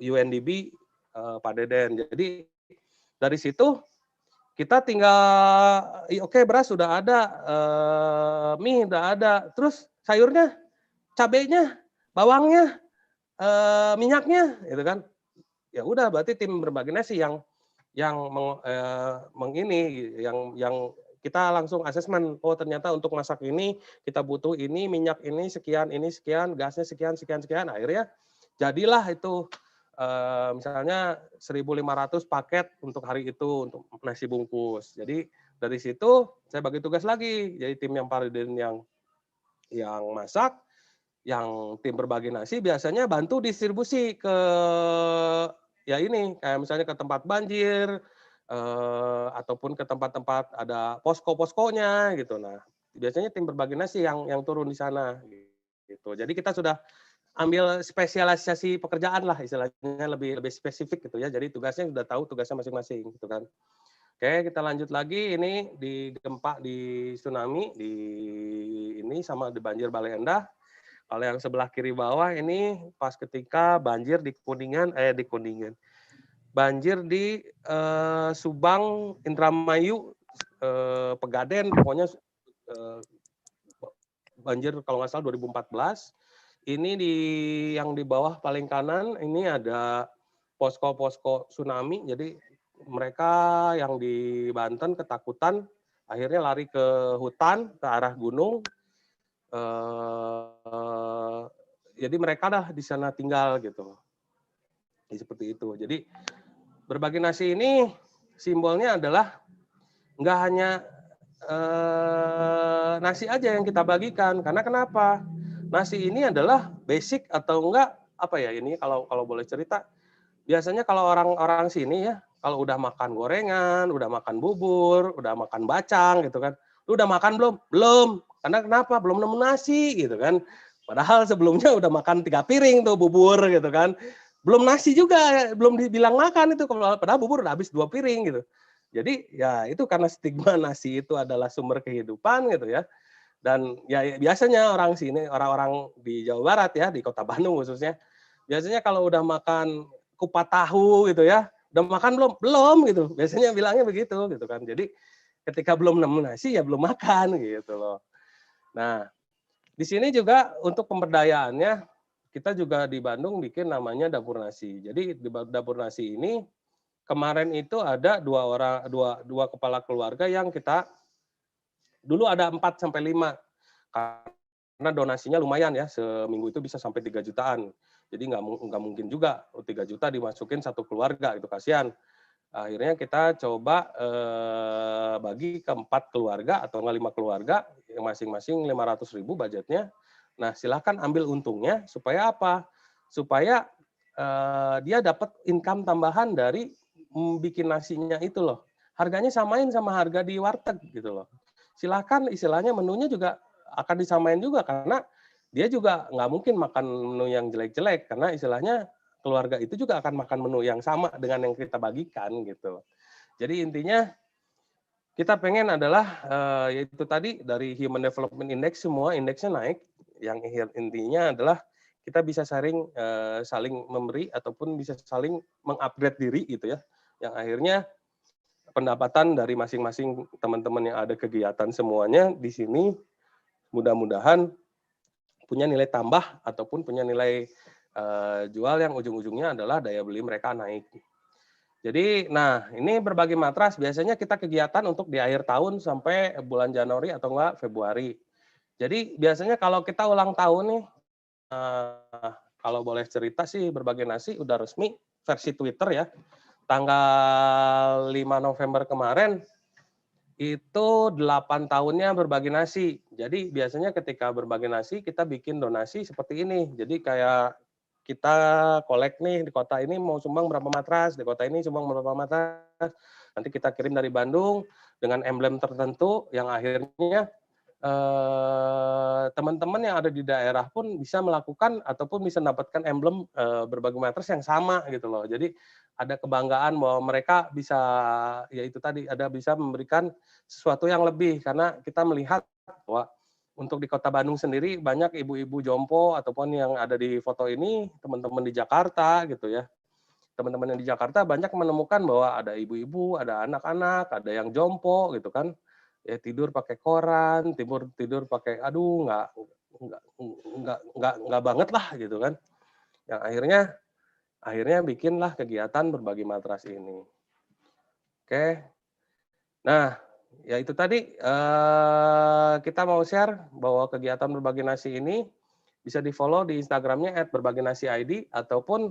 UNDP Pak Deden. Jadi dari situ kita tinggal oke beras sudah ada, mie udah ada, terus sayurnya, cabenya, bawangnya, minyaknya gitu kan. Ya udah berarti tim berbagi nasi yang yang kita langsung asesmen, oh ternyata untuk masak ini kita butuh ini, minyak ini sekian, gasnya sekian, akhirnya jadilah itu misalnya 1.500 paket untuk hari itu untuk nasi bungkus. Jadi dari situ saya bagi tugas lagi, jadi tim yang Pariden yang masak, yang tim berbagi nasi biasanya bantu distribusi ke ya ini kayak misalnya ke tempat banjir ataupun ke tempat-tempat ada posko-poskonya gitu. Nah, biasanya tim berbagi nasi yang turun di sana gitu. Jadi kita sudah ambil spesialisasi pekerjaan lah istilahnya lebih spesifik gitu ya. Jadi tugasnya sudah tahu tugasnya masing-masing gitu kan. Oke, kita lanjut lagi ini di gempa di tsunami di ini sama di banjir Bale Endah. Kalau yang sebelah kiri bawah ini pas ketika banjir di Kuningan, banjir di Subang, Indramayu, Pegaden, pokoknya banjir kalau nggak salah 2014. Ini yang di bawah paling kanan ini ada posko-posko tsunami. Jadi mereka yang di Banten ketakutan, akhirnya lari ke hutan, ke arah gunung. Jadi mereka dah di sana tinggal gitu. Seperti itu. Jadi berbagi nasi ini simbolnya adalah nggak hanya nasi aja yang kita bagikan. Karena kenapa? Nasi ini adalah basic atau enggak apa ya ini kalau boleh cerita. Biasanya kalau orang-orang sini ya, kalau udah makan gorengan, udah makan bubur, udah makan bacang gitu kan. Lu udah makan belum? Belum. Karena kenapa? Belum nemu nasi gitu kan. Padahal sebelumnya udah makan 3 piring tuh bubur gitu kan. Belum nasi juga, belum dibilang makan itu. Padahal bubur udah habis 2 piring gitu. Jadi ya itu karena stigma nasi itu adalah sumber kehidupan gitu ya. Dan ya biasanya orang sini, orang-orang di Jawa Barat ya, di Kota Bandung khususnya, biasanya kalau udah makan kupat tahu gitu ya, udah makan belum? Belum gitu. Biasanya bilangnya begitu gitu kan. Jadi ketika belum nemu nasi ya belum makan gitu loh. Nah, di sini juga untuk pemberdayaannya kita juga di Bandung bikin namanya dapur nasi. Jadi di dapur nasi ini kemarin itu ada dua kepala keluarga yang kita dulu ada 4 sampai 5 karena donasinya lumayan ya, seminggu itu bisa sampai 3 jutaan. Jadi nggak mungkin juga 3 juta dimasukin satu keluarga, itu kasihan. Akhirnya kita coba bagi ke 4 keluarga atau nggak 5 keluarga, yang masing-masing 500.000 budgetnya. Nah, silakan ambil untungnya supaya apa? Supaya dia dapat income tambahan dari bikin nasinya itu loh. Harganya samain sama harga di warteg gitu loh. Silakan istilahnya menunya juga akan disamain juga karena dia juga nggak mungkin makan menu yang jelek-jelek karena istilahnya keluarga itu juga akan makan menu yang sama dengan yang kita bagikan gitu. Jadi intinya kita pengen adalah yaitu tadi dari Human Development Index semua indeksnya naik. Yang intinya adalah kita bisa saling memberi ataupun bisa saling mengupgrade diri gitu ya. Yang akhirnya pendapatan dari masing-masing teman-teman yang ada kegiatan semuanya di sini mudah-mudahan punya nilai tambah ataupun punya nilai jual yang ujung-ujungnya adalah daya beli mereka naik. Jadi, nah ini berbagi matras biasanya kita kegiatan untuk di akhir tahun sampai bulan Januari atau enggak Februari. Jadi biasanya kalau kita ulang tahun nih, kalau boleh cerita sih berbagi nasi udah resmi versi Twitter ya. Tanggal 5 November kemarin itu 8 tahunnya berbagi nasi. Jadi biasanya ketika berbagi nasi kita bikin donasi seperti ini. Jadi kayak kita kolek nih di kota ini mau sumbang berapa matras, di kota ini sumbang berapa matras. Nanti kita kirim dari Bandung dengan emblem tertentu yang akhirnya teman-teman yang ada di daerah pun bisa melakukan ataupun bisa mendapatkan emblem berbagi matras yang sama gitu loh. Jadi ada kebanggaan bahwa mereka bisa ya itu tadi ada bisa memberikan sesuatu yang lebih karena kita melihat bahwa untuk di Kota Bandung sendiri banyak ibu-ibu jompo ataupun yang ada di foto ini teman-teman di Jakarta gitu ya. Teman-teman yang di Jakarta banyak menemukan bahwa ada ibu-ibu, ada anak-anak, ada yang jompo gitu kan. Ya tidur pakai koran, tidur pakai aduh nggak banget lah gitu kan. Yang akhirnya bikinlah kegiatan berbagi matras ini. Oke. Nah, ya itu tadi kita mau share bahwa kegiatan berbagi nasi ini bisa di-follow di Instagramnya @berbaginasi_id ataupun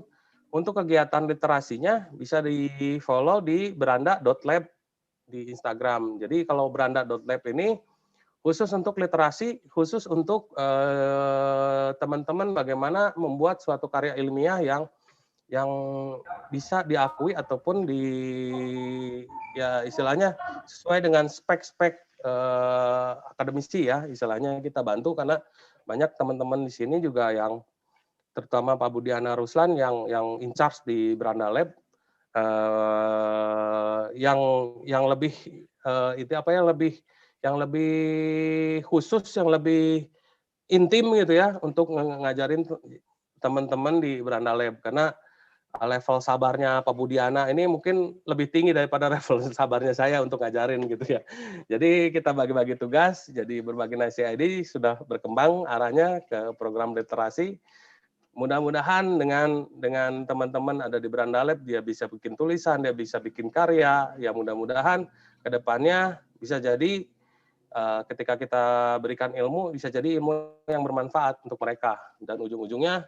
untuk kegiatan literasinya bisa di-follow di beranda.lab di Instagram. Jadi kalau beranda.lab ini khusus untuk literasi, khusus untuk teman-teman bagaimana membuat suatu karya ilmiah yang bisa diakui ataupun ya istilahnya sesuai dengan spek-spek akademisi ya istilahnya kita bantu karena banyak teman-teman di sini juga yang terutama Pak Budiana Ruslan yang in charge di Beranda Lab yang lebih itu apa yang lebih khusus yang lebih intim gitu ya untuk ngajarin teman-teman di Beranda Lab, karena level sabarnya Pak Budiana ini mungkin lebih tinggi daripada level sabarnya saya untuk ngajarin gitu ya. Jadi kita bagi-bagi tugas, jadi berbagi nasi ID sudah berkembang arahnya ke program literasi. Mudah-mudahan dengan teman-teman ada di Beranda Lab, dia bisa bikin tulisan, dia bisa bikin karya, ya mudah-mudahan ke depannya bisa jadi ketika kita berikan ilmu, bisa jadi ilmu yang bermanfaat untuk mereka. Dan ujung-ujungnya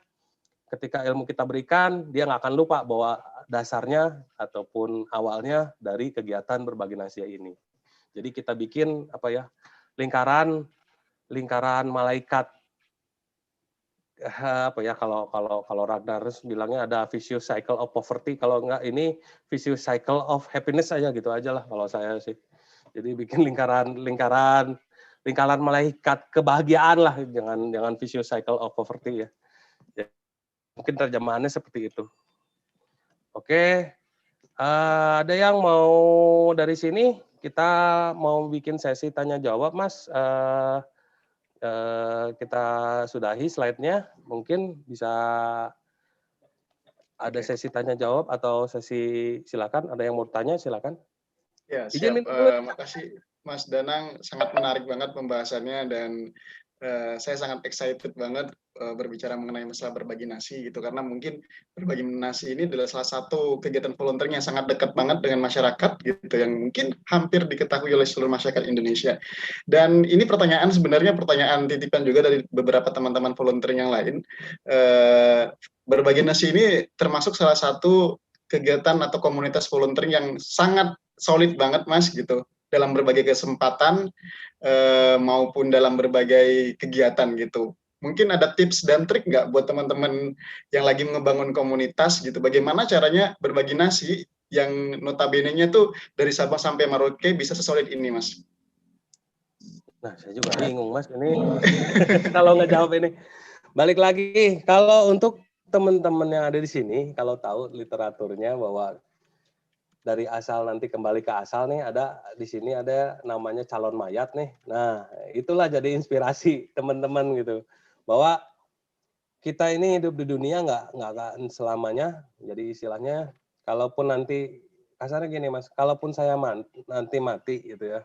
ketika ilmu kita berikan, dia nggak akan lupa bahwa dasarnya ataupun awalnya dari kegiatan berbagi nasi ini. Jadi kita bikin apa ya, lingkaran malaikat, apa ya, kalau Ragnarus bilangnya ada vicious cycle of poverty, kalau enggak ini vicious cycle of happiness aja gitu aja lah kalau saya sih. Jadi bikin lingkaran malaikat kebahagiaan lah, jangan vicious cycle of poverty ya. Mungkin terjemahannya seperti itu. Oke, ada yang mau dari sini? Kita mau bikin sesi tanya jawab, Mas. Kita sudahi slide-nya. Mungkin bisa ada sesi tanya jawab atau sesi silakan. Ada yang mau tanya silakan. Ya, Izin siap. dulu. Makasih Mas Danang, sangat menarik banget pembahasannya dan saya sangat excited banget berbicara mengenai masalah berbagi nasi gitu, karena mungkin berbagi nasi ini adalah salah satu kegiatan volunteer yang sangat dekat banget dengan masyarakat gitu, yang mungkin hampir diketahui oleh seluruh masyarakat Indonesia. Dan ini sebenarnya pertanyaan titipan juga dari beberapa teman-teman volunteer yang lain. Berbagi nasi ini termasuk salah satu kegiatan atau komunitas volunteer yang sangat solid banget Mas gitu, dalam berbagai kesempatan maupun dalam berbagai kegiatan gitu. Mungkin ada tips dan trik nggak buat teman-teman yang lagi ngebangun komunitas gitu, bagaimana caranya berbagi nasi yang notabene-nya tuh dari Sabang sampai Merauke bisa sesolid ini, Mas? Nah, saya juga bingung, Mas. Ini kalau nggak jawab ini. Balik lagi, kalau untuk teman-teman yang ada di sini, kalau tahu literaturnya bahwa dari asal nanti kembali ke asal nih, ada di sini ada namanya calon mayat nih. Nah, itulah jadi inspirasi teman-teman gitu, bahwa kita ini hidup di dunia nggak akan selamanya. Jadi istilahnya, kalaupun nanti kasarnya gini Mas, kalaupun saya nanti mati gitu ya,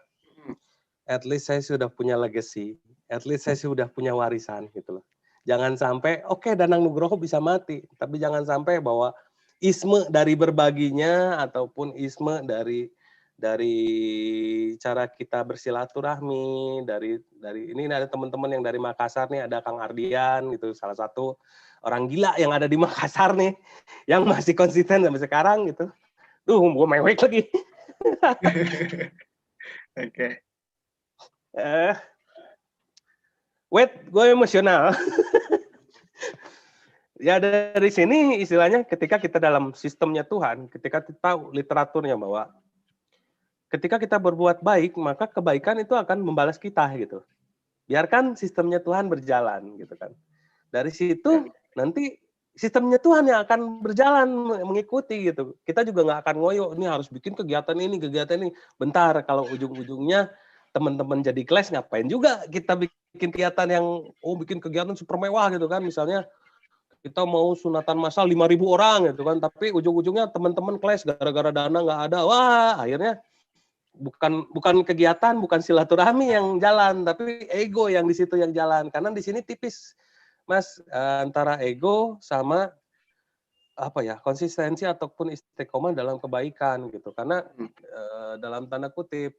at least saya sudah punya legacy, at least saya sudah punya warisan gitu loh. Jangan sampai, oke, Danang Nugroho bisa mati, tapi jangan sampai bahwa isme dari berbaginya ataupun isme dari cara kita bersilaturahmi, dari ini ada teman-teman yang dari Makassar nih, ada Kang Ardian gitu, salah satu orang gila yang ada di Makassar nih, yang masih konsisten sampai sekarang gitu. Duh, gue mewek lagi. Oke. Wait, gue emosional. Ya dari sini istilahnya ketika kita dalam sistemnya Tuhan, ketika kita tahu literaturnya bahwa ketika kita berbuat baik, maka kebaikan itu akan membalas kita gitu. Biarkan sistemnya Tuhan berjalan gitu kan. Dari situ nanti sistemnya Tuhan yang akan berjalan mengikuti gitu. Kita juga nggak akan ngoyo, ini harus bikin kegiatan ini. Bentar, kalau ujung-ujungnya teman-teman jadi kelas, ngapain juga kita bikin kegiatan yang, bikin kegiatan super mewah gitu kan. Misalnya kita mau sunatan massal 5.000 orang gitu kan, tapi ujung-ujungnya teman-teman kelas gara-gara dana nggak ada. Wah, akhirnya bukan kegiatan, bukan silaturahmi yang jalan, tapi ego yang di situ yang jalan. Karena di sini tipis, Mas, antara ego sama apa ya, konsistensi ataupun istiqomah dalam kebaikan gitu. Karena dalam tanda kutip,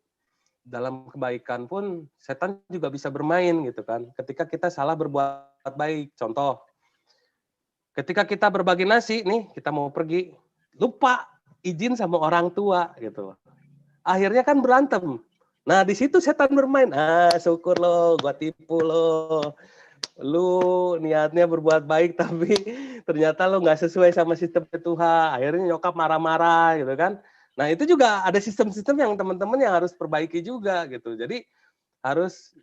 dalam kebaikan pun setan juga bisa bermain gitu kan. Ketika kita salah berbuat baik, contoh, ketika kita berbagi nasi nih, kita mau pergi, lupa izin sama orang tua gitu. Akhirnya kan berantem. Nah, di situ setan bermain. Syukur lo, gua tipu lo. Lu niatnya berbuat baik, tapi ternyata lo nggak sesuai sama sistem Tuhan. Akhirnya nyokap marah-marah gitu kan. Nah, itu juga ada sistem-sistem yang teman-teman yang harus perbaiki juga gitu. Jadi harus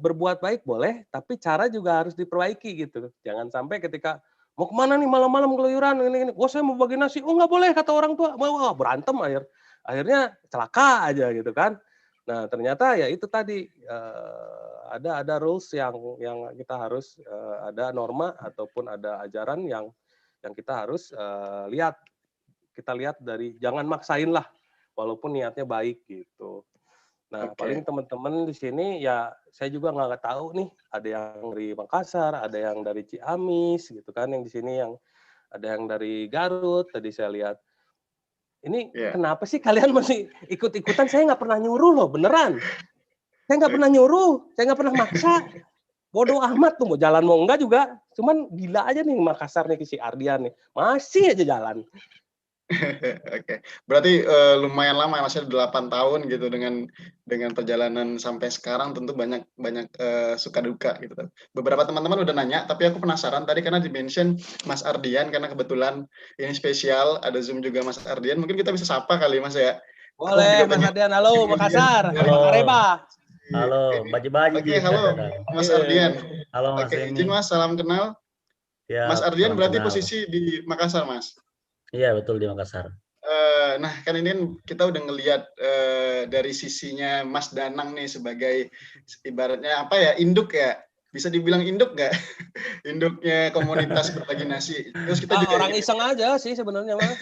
berbuat baik boleh, tapi cara juga harus diperbaiki gitu. Jangan sampai ketika mau kemana nih malam-malam keluyuran ini. Wah, saya mau bagi nasi. Oh, nggak boleh kata orang tua. Wah, berantem akhirnya celaka aja gitu kan. Nah, ternyata ya itu tadi ada rules yang kita harus ada norma ataupun ada ajaran yang kita harus lihat. Kita lihat dari jangan maksain lah, walaupun niatnya baik gitu. Nah, paling teman-teman di sini ya saya juga nggak tahu nih, ada yang dari Makassar, ada yang dari Ciamis gitu kan, yang di sini yang ada yang dari Garut. Tadi saya lihat. Ini kenapa sih kalian masih ikut-ikutan? Saya nggak pernah nyuruh loh, beneran. Saya nggak pernah nyuruh, saya nggak pernah maksa. Bodoh amat tuh, mau jalan mau enggak juga. Cuman gila aja nih Makassar nih si Ardian nih, masih aja jalan. Oke, berarti lumayan lama ya, masih 8 tahun gitu dengan perjalanan sampai sekarang tentu banyak suka duka gitu. Beberapa teman-teman udah nanya, tapi aku penasaran tadi karena di-mention Mas Ardian karena kebetulan ini spesial ada Zoom juga Mas Ardian, mungkin kita bisa sapa kali Mas ya. Boleh Mas Ardian, halo Makassar, Areba. Halo, baji-baji. Oke, halo Mas Ardian. Halo Mas Oke, Emi. izin Mas, salam kenal. Ya, Mas Ardian berarti kenal. posisi di Makassar, Mas? Iya, betul di Makassar. Nah, kan ini kita udah ngelihat dari sisinya Mas Danang nih sebagai ibaratnya apa ya, induk ya? Bisa dibilang induk nggak? Induknya komunitas berbagi nasi. Terus kita juga orang iseng aja sih sebenarnya Mas.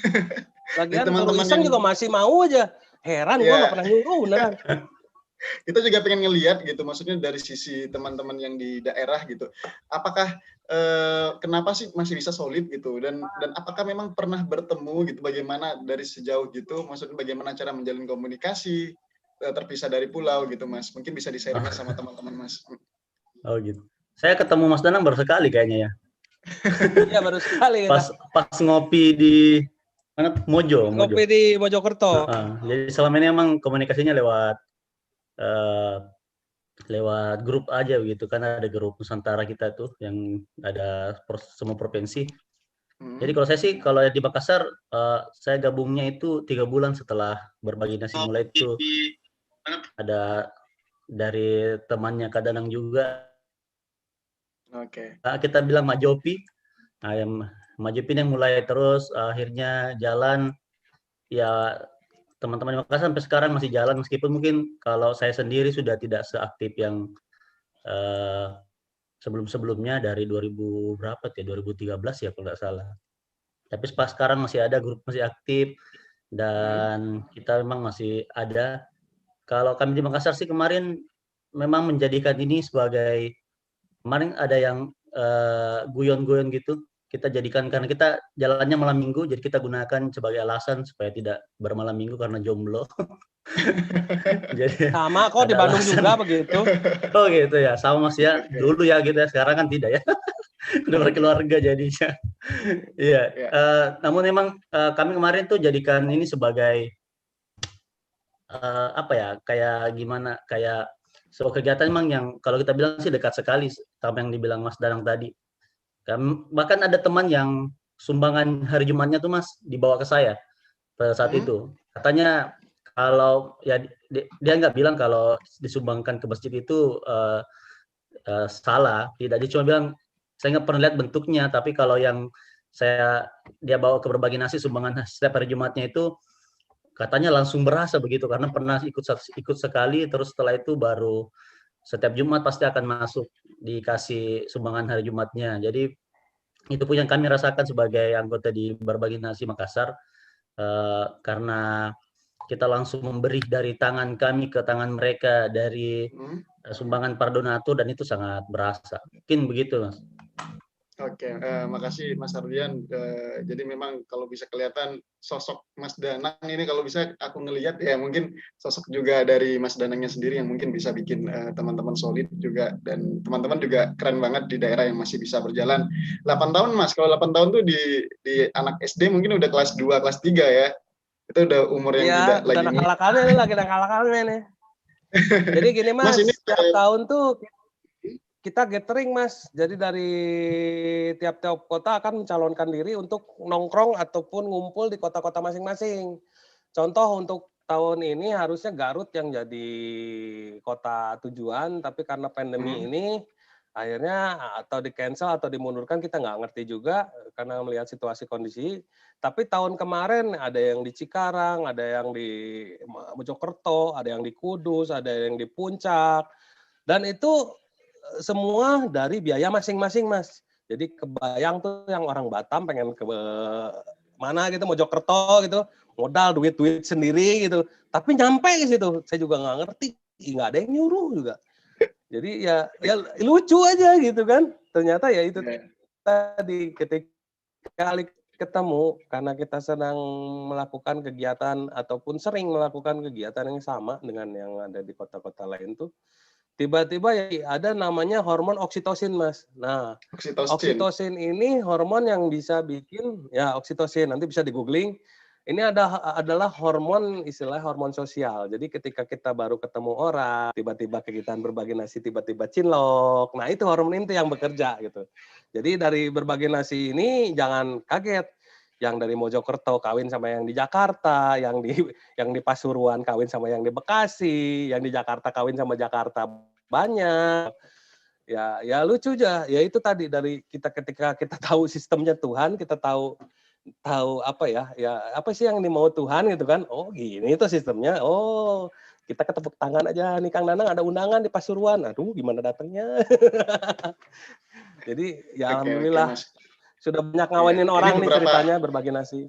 Lagian teman-teman iseng juga masih mau aja. Heran gua nggak pernah nyuruh beneran. Kita juga pengen ngelihat gitu, maksudnya dari sisi teman-teman yang di daerah gitu. Apakah kenapa sih masih bisa solid gitu, dan apakah memang pernah bertemu gitu, bagaimana dari sejauh gitu, maksudnya bagaimana cara menjalin komunikasi terpisah dari pulau gitu Mas, mungkin bisa di-sharing sama teman-teman Mas. Oh gitu, saya ketemu Mas Danang baru sekali kayaknya ya. Iya baru sekali pas ngopi di mana, Mojo. Ngopi di Mojokerto. Jadi selama ini emang komunikasinya lewat grup aja gitu kan, ada grup Nusantara kita tuh yang ada semua provinsi. Jadi kalau saya sih, kalau di Makassar, saya gabungnya itu 3 bulan setelah berbagi nasi mulai itu. Ada dari temannya Kak Danang juga. Kita bilang Mak Jopi. Nah, yang Mak Jopi yang mulai terus akhirnya jalan. Ya teman-teman di Makassar sampai sekarang masih jalan, meskipun mungkin kalau saya sendiri sudah tidak seaktif yang sebelum-sebelumnya dari 2000 berapa ya, 2013 ya kalau nggak salah. Tapi pas sekarang masih ada grup, masih aktif, dan kita memang masih ada. Kalau kami di Makassar sih kemarin memang menjadikan ini sebagai, kemarin ada yang guyon-guyon gitu, kita jadikan, karena kita jalannya malam minggu, jadi kita gunakan sebagai alasan supaya tidak bermalam minggu karena jomblo. Jadi sama kok di Bandung alasan juga begitu. Oh gitu ya, sama Mas ya. Dulu ya gitu ya, sekarang kan tidak ya. Udah berkeluarga jadinya. Iya. Namun memang kami kemarin tuh jadikan ini sebagai apa ya, kayak gimana, kayak sebuah kegiatan memang yang kalau kita bilang sih dekat sekali sama yang dibilang Mas Danang tadi. Bahkan ada teman yang sumbangan hari Jumatnya tuh Mas dibawa ke saya pada saat itu. Katanya kalau ya dia nggak bilang kalau disumbangkan ke masjid itu salah, tidak. Dia cuma bilang saya nggak pernah lihat bentuknya, tapi kalau yang dia bawa ke berbagi nasi sumbangan setiap hari Jumatnya itu katanya langsung berasa begitu, karena pernah ikut sekali, terus setelah itu baru setiap Jumat pasti akan masuk dikasih sumbangan hari Jumatnya. Jadi itu pun yang kami rasakan sebagai anggota di Berbagi Nasi Makassar, karena kita langsung memberi dari tangan kami ke tangan mereka, dari sumbangan para donatur, dan itu sangat berasa. Mungkin begitu Mas. Oke, makasih Mas Ardian. Jadi memang kalau bisa kelihatan sosok Mas Danang ini, kalau bisa aku ngelihat ya, mungkin sosok juga dari Mas Danangnya sendiri yang mungkin bisa bikin teman-teman solid juga, dan teman-teman juga keren banget di daerah yang masih bisa berjalan. 8 tahun Mas, kalau 8 tahun tuh di anak SD mungkin udah kelas 2, kelas 3 ya. Itu udah umur yang tidak lagi. Iya, nakal-nakalnya nih, lagi nakal-nakalnya nih. Jadi gini Mas, setiap tahun tuh kita gathering Mas, jadi dari tiap-tiap kota akan mencalonkan diri untuk nongkrong ataupun ngumpul di kota-kota masing-masing. Contoh untuk tahun ini harusnya Garut yang jadi kota tujuan, tapi karena pandemi ini akhirnya atau di-cancel atau dimundurkan, kita nggak ngerti juga karena melihat situasi kondisi. Tapi tahun kemarin ada yang di Cikarang, ada yang di Mojokerto, ada yang di Kudus, ada yang di Puncak. Dan itu semua dari biaya masing-masing, Mas. Jadi kebayang tuh yang orang Batam pengen ke mana gitu, Mojokerto gitu, modal duit-duit sendiri gitu. Tapi nyampe ke situ, saya juga nggak ngerti, nggak ada yang nyuruh juga. Jadi ya lucu aja gitu kan. Ternyata ya itu tadi ketika kali ketemu karena kita sedang melakukan kegiatan ataupun sering melakukan kegiatan yang sama dengan yang ada di kota-kota lain tuh, tiba-tiba ya ada namanya hormon oksitosin, Mas. Nah, oksitosin ini hormon yang bisa bikin, ya oksitosin, nanti bisa di-googling. Ini adalah hormon, istilah hormon sosial. Jadi ketika kita baru ketemu orang, tiba-tiba kegiatan berbagi nasi, tiba-tiba cinlok. Nah, itu hormon itu yang bekerja gitu. Jadi dari berbagi nasi ini jangan kaget. Yang dari Mojokerto kawin sama yang di Jakarta, yang di Pasuruan kawin sama yang di Bekasi, yang di Jakarta kawin sama Jakarta banyak. Ya lucu aja. Ya itu tadi dari kita ketika kita tahu sistemnya Tuhan, kita tahu apa ya apa sih yang dimau Tuhan gitu kan. Oh gini itu sistemnya. Oh kita ketepuk tangan aja nih Kang Nanang ada undangan di Pasuruan. Aduh gimana datangnya. Jadi ya alhamdulillah sudah banyak ngawinin orang nih ceritanya berbagi nasi.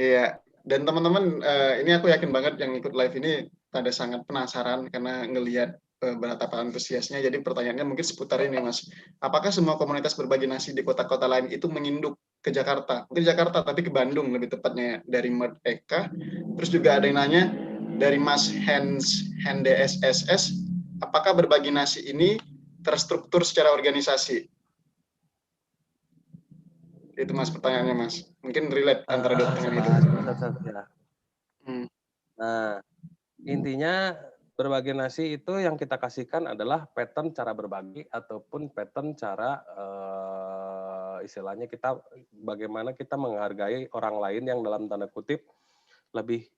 Iya, dan teman-teman ini aku yakin banget yang ikut live ini pada sangat penasaran karena ngelihat betapa antusiasnya. Jadi pertanyaannya mungkin seputar ini, Mas. Apakah semua komunitas berbagi nasi di kota-kota lain itu menginduk ke Jakarta? Mungkin Jakarta, tapi ke Bandung lebih tepatnya, dari Mert Eka. Terus juga ada yang nanya dari Mas Hende SSS, apakah berbagi nasi ini terstruktur secara organisasi? Itu Mas pertanyaannya, Mas. Mungkin relate antara dua pertanyaan itu. Nah, intinya berbagi nasi itu yang kita kasihkan adalah pattern cara berbagi ataupun pattern cara istilahnya kita bagaimana kita menghargai orang lain yang dalam tanda kutip lebih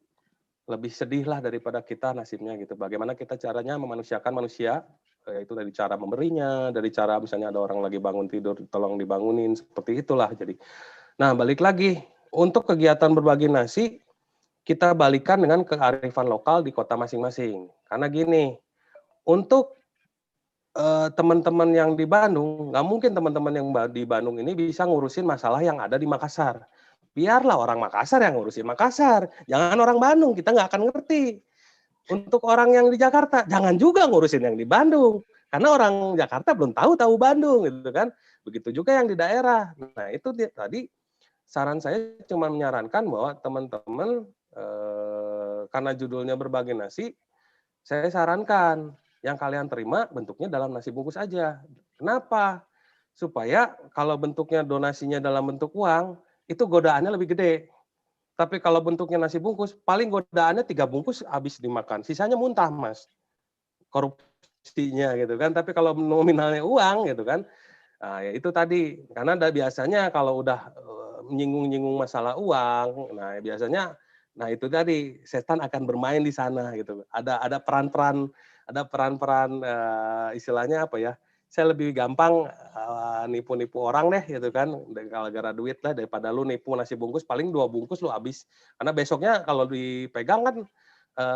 sedih lah daripada kita nasibnya gitu. Bagaimana kita caranya memanusiakan manusia, yaitu dari cara memberinya, dari cara misalnya ada orang lagi bangun tidur tolong dibangunin, seperti itulah. Jadi nah balik lagi untuk kegiatan berbagi nasi kita balikan dengan kearifan lokal di kota masing-masing. Karena gini, untuk teman-teman yang di Bandung, nggak mungkin teman-teman yang di Bandung ini bisa ngurusin masalah yang ada di Makassar. Biarlah orang Makassar yang ngurusin Makassar, jangan orang Bandung, kita nggak akan ngerti. Untuk orang yang di Jakarta, jangan juga ngurusin yang di Bandung, karena orang Jakarta belum tahu Bandung, gitu kan. Begitu juga yang di daerah. Nah itu tadi saran saya cuma menyarankan bahwa teman-teman karena judulnya berbagi nasi, saya sarankan yang kalian terima bentuknya dalam nasi bungkus aja. Kenapa? Supaya kalau bentuknya donasinya dalam bentuk uang, itu godaannya lebih gede. Tapi kalau bentuknya nasi bungkus, paling godaannya 3 bungkus habis dimakan. Sisanya muntah, Mas. Korupsinya gitu kan. Tapi kalau nominalnya uang gitu kan, nah, ya itu tadi. Karena biasanya kalau udah menyinggung-nyinggung masalah uang, nah biasanya itu tadi setan akan bermain di sana gitu. Ada peran-peran istilahnya apa ya? Saya lebih gampang nipu-nipu orang deh gitu kan. Kalau gara duit lah daripada lu nipu nasi bungkus paling 2 bungkus lu habis. Karena besoknya kalau dipegang kan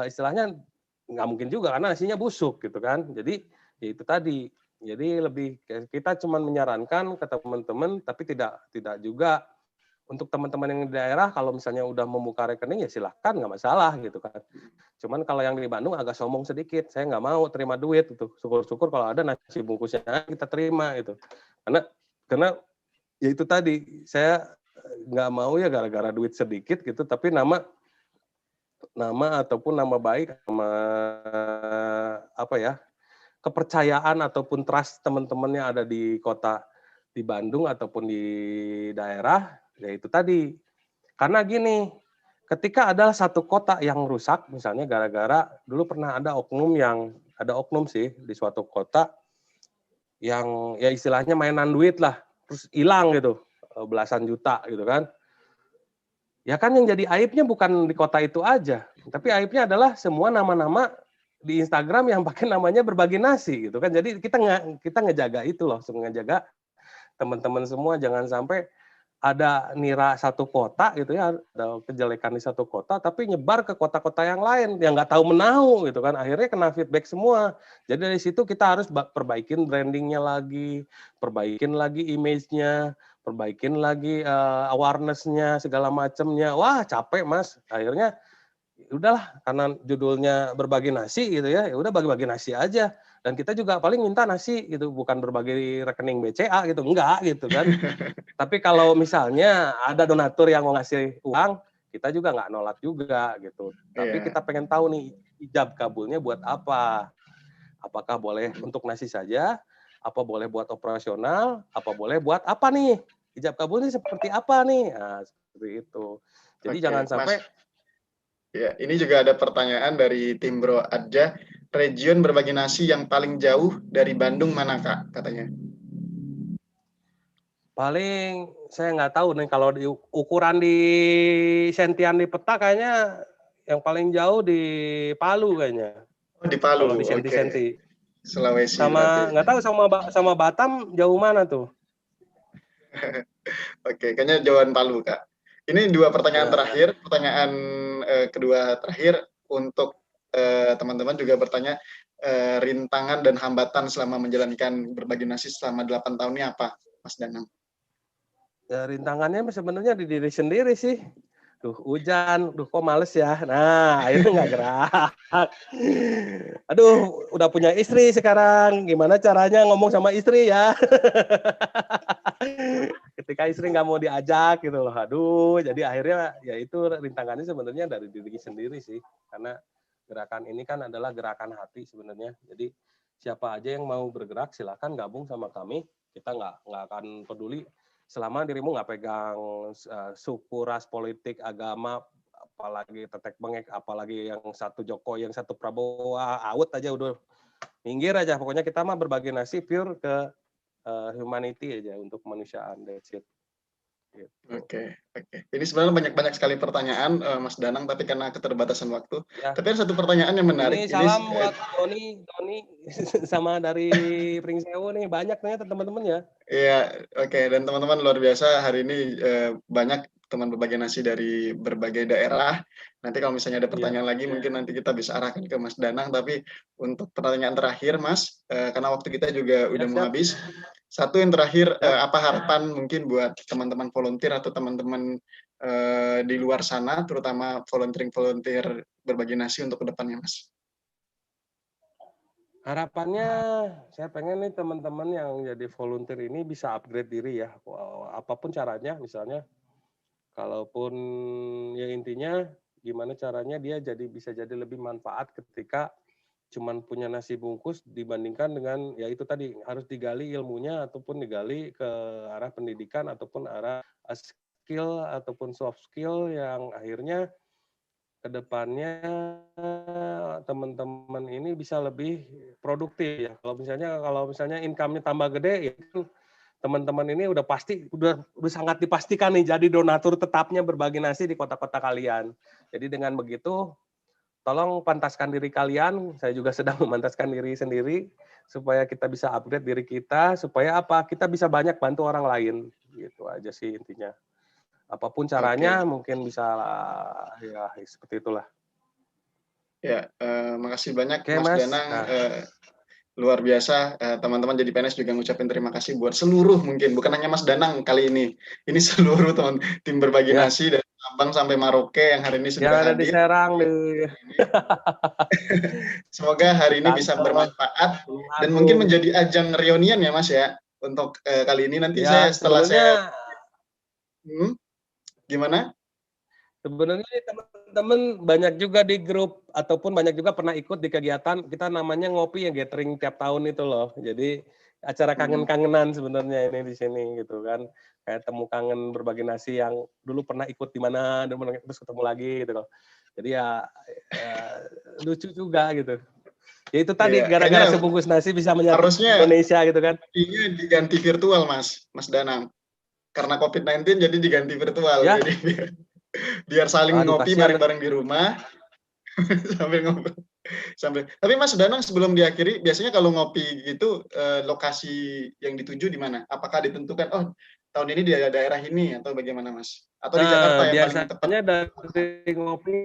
istilahnya nggak mungkin juga karena nasinya busuk gitu kan. Jadi ya itu tadi. Jadi lebih kita cuma menyarankan ke teman-teman tapi tidak juga untuk teman-teman yang di daerah kalau misalnya udah membuka rekening ya silahkan nggak masalah gitu kan. Cuman kalau yang di Bandung agak sombong sedikit, saya nggak mau terima duit itu. Syukur-syukur kalau ada nasi bungkusnya kita terima itu. Karena ya itu tadi saya nggak mau ya gara-gara duit sedikit gitu, tapi nama ataupun nama baik, nama apa ya kepercayaan ataupun trust teman-teman yang ada di kota di Bandung ataupun di daerah. Ya itu tadi. Karena gini, ketika ada satu kota yang rusak, misalnya gara-gara dulu pernah ada oknum sih di suatu kota yang ya istilahnya mainan duit lah, terus hilang gitu, belasan juta gitu kan. Ya kan yang jadi aibnya bukan di kota itu aja, tapi aibnya adalah semua nama-nama di Instagram yang pakai namanya berbagi nasi gitu kan. Jadi kita ngejaga itu loh, ngejaga teman-teman semua jangan sampai ada nira satu kota gitu ya, ada kejelekan di satu kota, tapi nyebar ke kota-kota yang lain yang nggak tahu menahu gitu kan, akhirnya kena feedback semua. Jadi dari situ kita harus perbaikin brandingnya lagi, perbaikin lagi image-nya, perbaikin lagi awareness-nya segala macamnya. Wah capek Mas, akhirnya udahlah karena judulnya berbagi nasi gitu ya, ya udah bagi-bagi nasi aja. Dan kita juga paling minta nasi gitu, bukan berbagi rekening BCA gitu, enggak gitu kan. Tapi kalau misalnya ada donatur yang mau ngasih uang, kita juga nggak nolak juga gitu. Tapi Iya. kita pengen tahu nih ijab kabulnya buat apa? Apakah boleh untuk nasi saja? Apa boleh buat operasional? Apa boleh buat apa nih? Ijab kabulnya seperti apa nih? Nah, seperti itu. Jadi Oke, jangan Mas. sampai Ya, ini juga ada pertanyaan dari tim Bro Adja. Region berbagi nasi yang paling jauh dari Bandung mana, Kak? Katanya. paling saya nggak tahu nih kalau di ukuran di sentian di peta kayaknya yang paling jauh di Palu kayaknya. Oh, di Palu. Kalau di Oke. senti-senti. Sulawesi Sama berarti. nggak tahu sama Batam jauh mana tuh? Oke, kayaknya jawaban Palu, Kak. Ini dua pertanyaan Ya, terakhir. Pertanyaan kedua terakhir untuk teman-teman juga bertanya rintangan dan hambatan selama menjalankan berbagi nasi selama 8 tahun ini apa, Mas Danang? ya rintangannya sebenarnya di diri sendiri sih. Duh, hujan, duh kok males ya. Nah, akhirnya nggak gerak. Aduh, udah punya istri sekarang. Gimana caranya ngomong sama istri ya? Ketika istri nggak mau diajak gitu loh. Aduh, jadi akhirnya ya itu rintangannya sebenarnya dari diri sendiri sih. Karena gerakan ini kan adalah gerakan hati sebenarnya. Jadi siapa aja yang mau bergerak silakan gabung sama kami. Kita nggak akan peduli selama dirimu nggak pegang suku, ras, politik, agama, apalagi tetek bengek, apalagi yang satu Jokowi, yang satu Prabowo, awet aja udah minggir aja. Pokoknya kita mah berbagi nasi pure ke humanity aja untuk kemanusiaan. That's it. Gitu. Oke. Ini sebenarnya banyak sekali pertanyaan, Mas Danang, tapi karena keterbatasan waktu. Ya. Tapi ada satu pertanyaan yang menarik. Ini salam buat Doni sama dari Pringsewu nih, banyak ternyata teman-teman ya. Iya, oke. Dan teman-teman luar biasa hari ini banyak teman berbagi nasi dari berbagai daerah. Nanti kalau misalnya ada pertanyaan lagi, mungkin nanti kita bisa arahkan ke Mas Danang. Tapi untuk pertanyaan terakhir, Mas, karena waktu kita juga udah mau habis. Satu yang terakhir, apa harapan mungkin buat teman-teman volunteer atau teman-teman di luar sana, terutama volunteer berbagi nasi untuk kedepannya, Mas? Harapannya saya pengen nih teman-teman yang jadi volunteer ini bisa upgrade diri ya, apapun caranya, misalnya kalaupun ya intinya gimana caranya dia bisa jadi lebih manfaat ketika cuman punya nasi bungkus dibandingkan dengan ya itu tadi harus digali ilmunya ataupun digali ke arah pendidikan ataupun arah skill ataupun soft skill yang akhirnya kedepannya teman-teman ini bisa lebih produktif ya. Kalau misalnya income-nya tambah gede, ya teman-teman ini udah sangat dipastikan nih jadi donatur tetapnya berbagi nasi di kota-kota kalian. Jadi dengan begitu, tolong pantaskan diri kalian. Saya juga sedang memantaskan diri sendiri supaya kita bisa upgrade diri kita, supaya apa? Kita bisa banyak bantu orang lain. Gitu aja sih intinya. Apapun caranya mungkin bisa ya seperti itulah. Ya, makasih banyak Mas Mas. Danang. Luar biasa, teman-teman jadi PNS juga ngucapin terima kasih buat seluruh, mungkin bukan hanya Mas Danang kali ini seluruh teman tim berbagi nasi dari Sabang sampai Merauke yang hari ini sudah yang ada hadir. Di Serang nih. Semoga hari ini bisa bermanfaat dan mungkin menjadi ajang reunian ya Mas ya untuk kali ini. Nanti ya, saya gimana? Sebenarnya teman-teman banyak juga di grup ataupun banyak juga pernah ikut di kegiatan kita namanya ngopi yang gathering tiap tahun itu loh. Jadi acara kangen-kangenan sebenarnya ini di sini gitu kan. Kayak temu kangen berbagi nasi yang dulu pernah ikut di mana terus ketemu lagi gitu loh. Jadi ya lucu juga gitu. Ya itu tadi gara-gara sebungkus nasi bisa menyatukan Indonesia gitu kan. Harusnya diganti virtual Mas Danang. Karena COVID-19 jadi diganti virtual. Ya. Jadi biar saling ngopi bareng-bareng di rumah sambil ngobrol. Tapi Mas Danang sebelum diakhiri, biasanya kalau ngopi gitu lokasi yang dituju di mana? Apakah ditentukan? Oh, tahun ini di daerah ini atau bagaimana Mas? Atau di Jakarta yang paling tepat? Biasanya dari ngopi,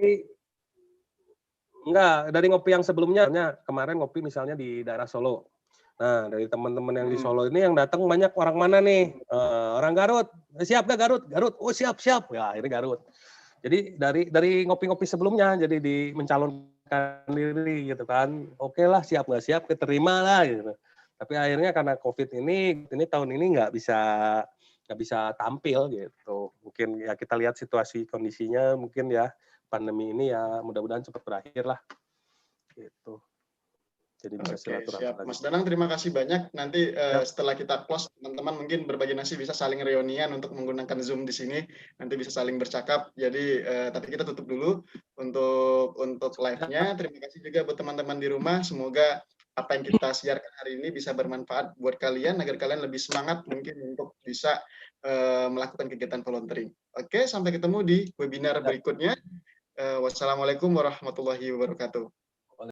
dari ngopi yang sebelumnya, kemarin ngopi misalnya di daerah Solo. Nah, dari teman-teman yang di Solo ini yang datang banyak orang mana nih? Orang Garut. Siap gak Garut? Garut. Oh, siap. Ya, ini Garut. Jadi dari ngopi-ngopi sebelumnya, jadi mencalonkan diri gitu kan. Oke lah, siap nggak siap, keterima lah gitu. Tapi akhirnya karena COVID ini tahun ini nggak bisa tampil gitu. Mungkin ya kita lihat situasi kondisinya, mungkin ya pandemi ini ya mudah-mudahan cepat berakhir lah. Gitu. Jadi bisa silaturahmi siap. lagi. Mas Danang, terima kasih banyak. Nanti setelah kita close, teman-teman mungkin berbagi nasi bisa saling reunian untuk menggunakan Zoom di sini. Nanti bisa saling bercakap. Jadi, tapi kita tutup dulu untuk live-nya. Terima kasih juga buat teman-teman di rumah. Semoga apa yang kita siarkan hari ini bisa bermanfaat buat kalian, agar kalian lebih semangat mungkin untuk bisa melakukan kegiatan volunteering. Oke, sampai ketemu di webinar berikutnya. Wassalamualaikum warahmatullahi wabarakatuh.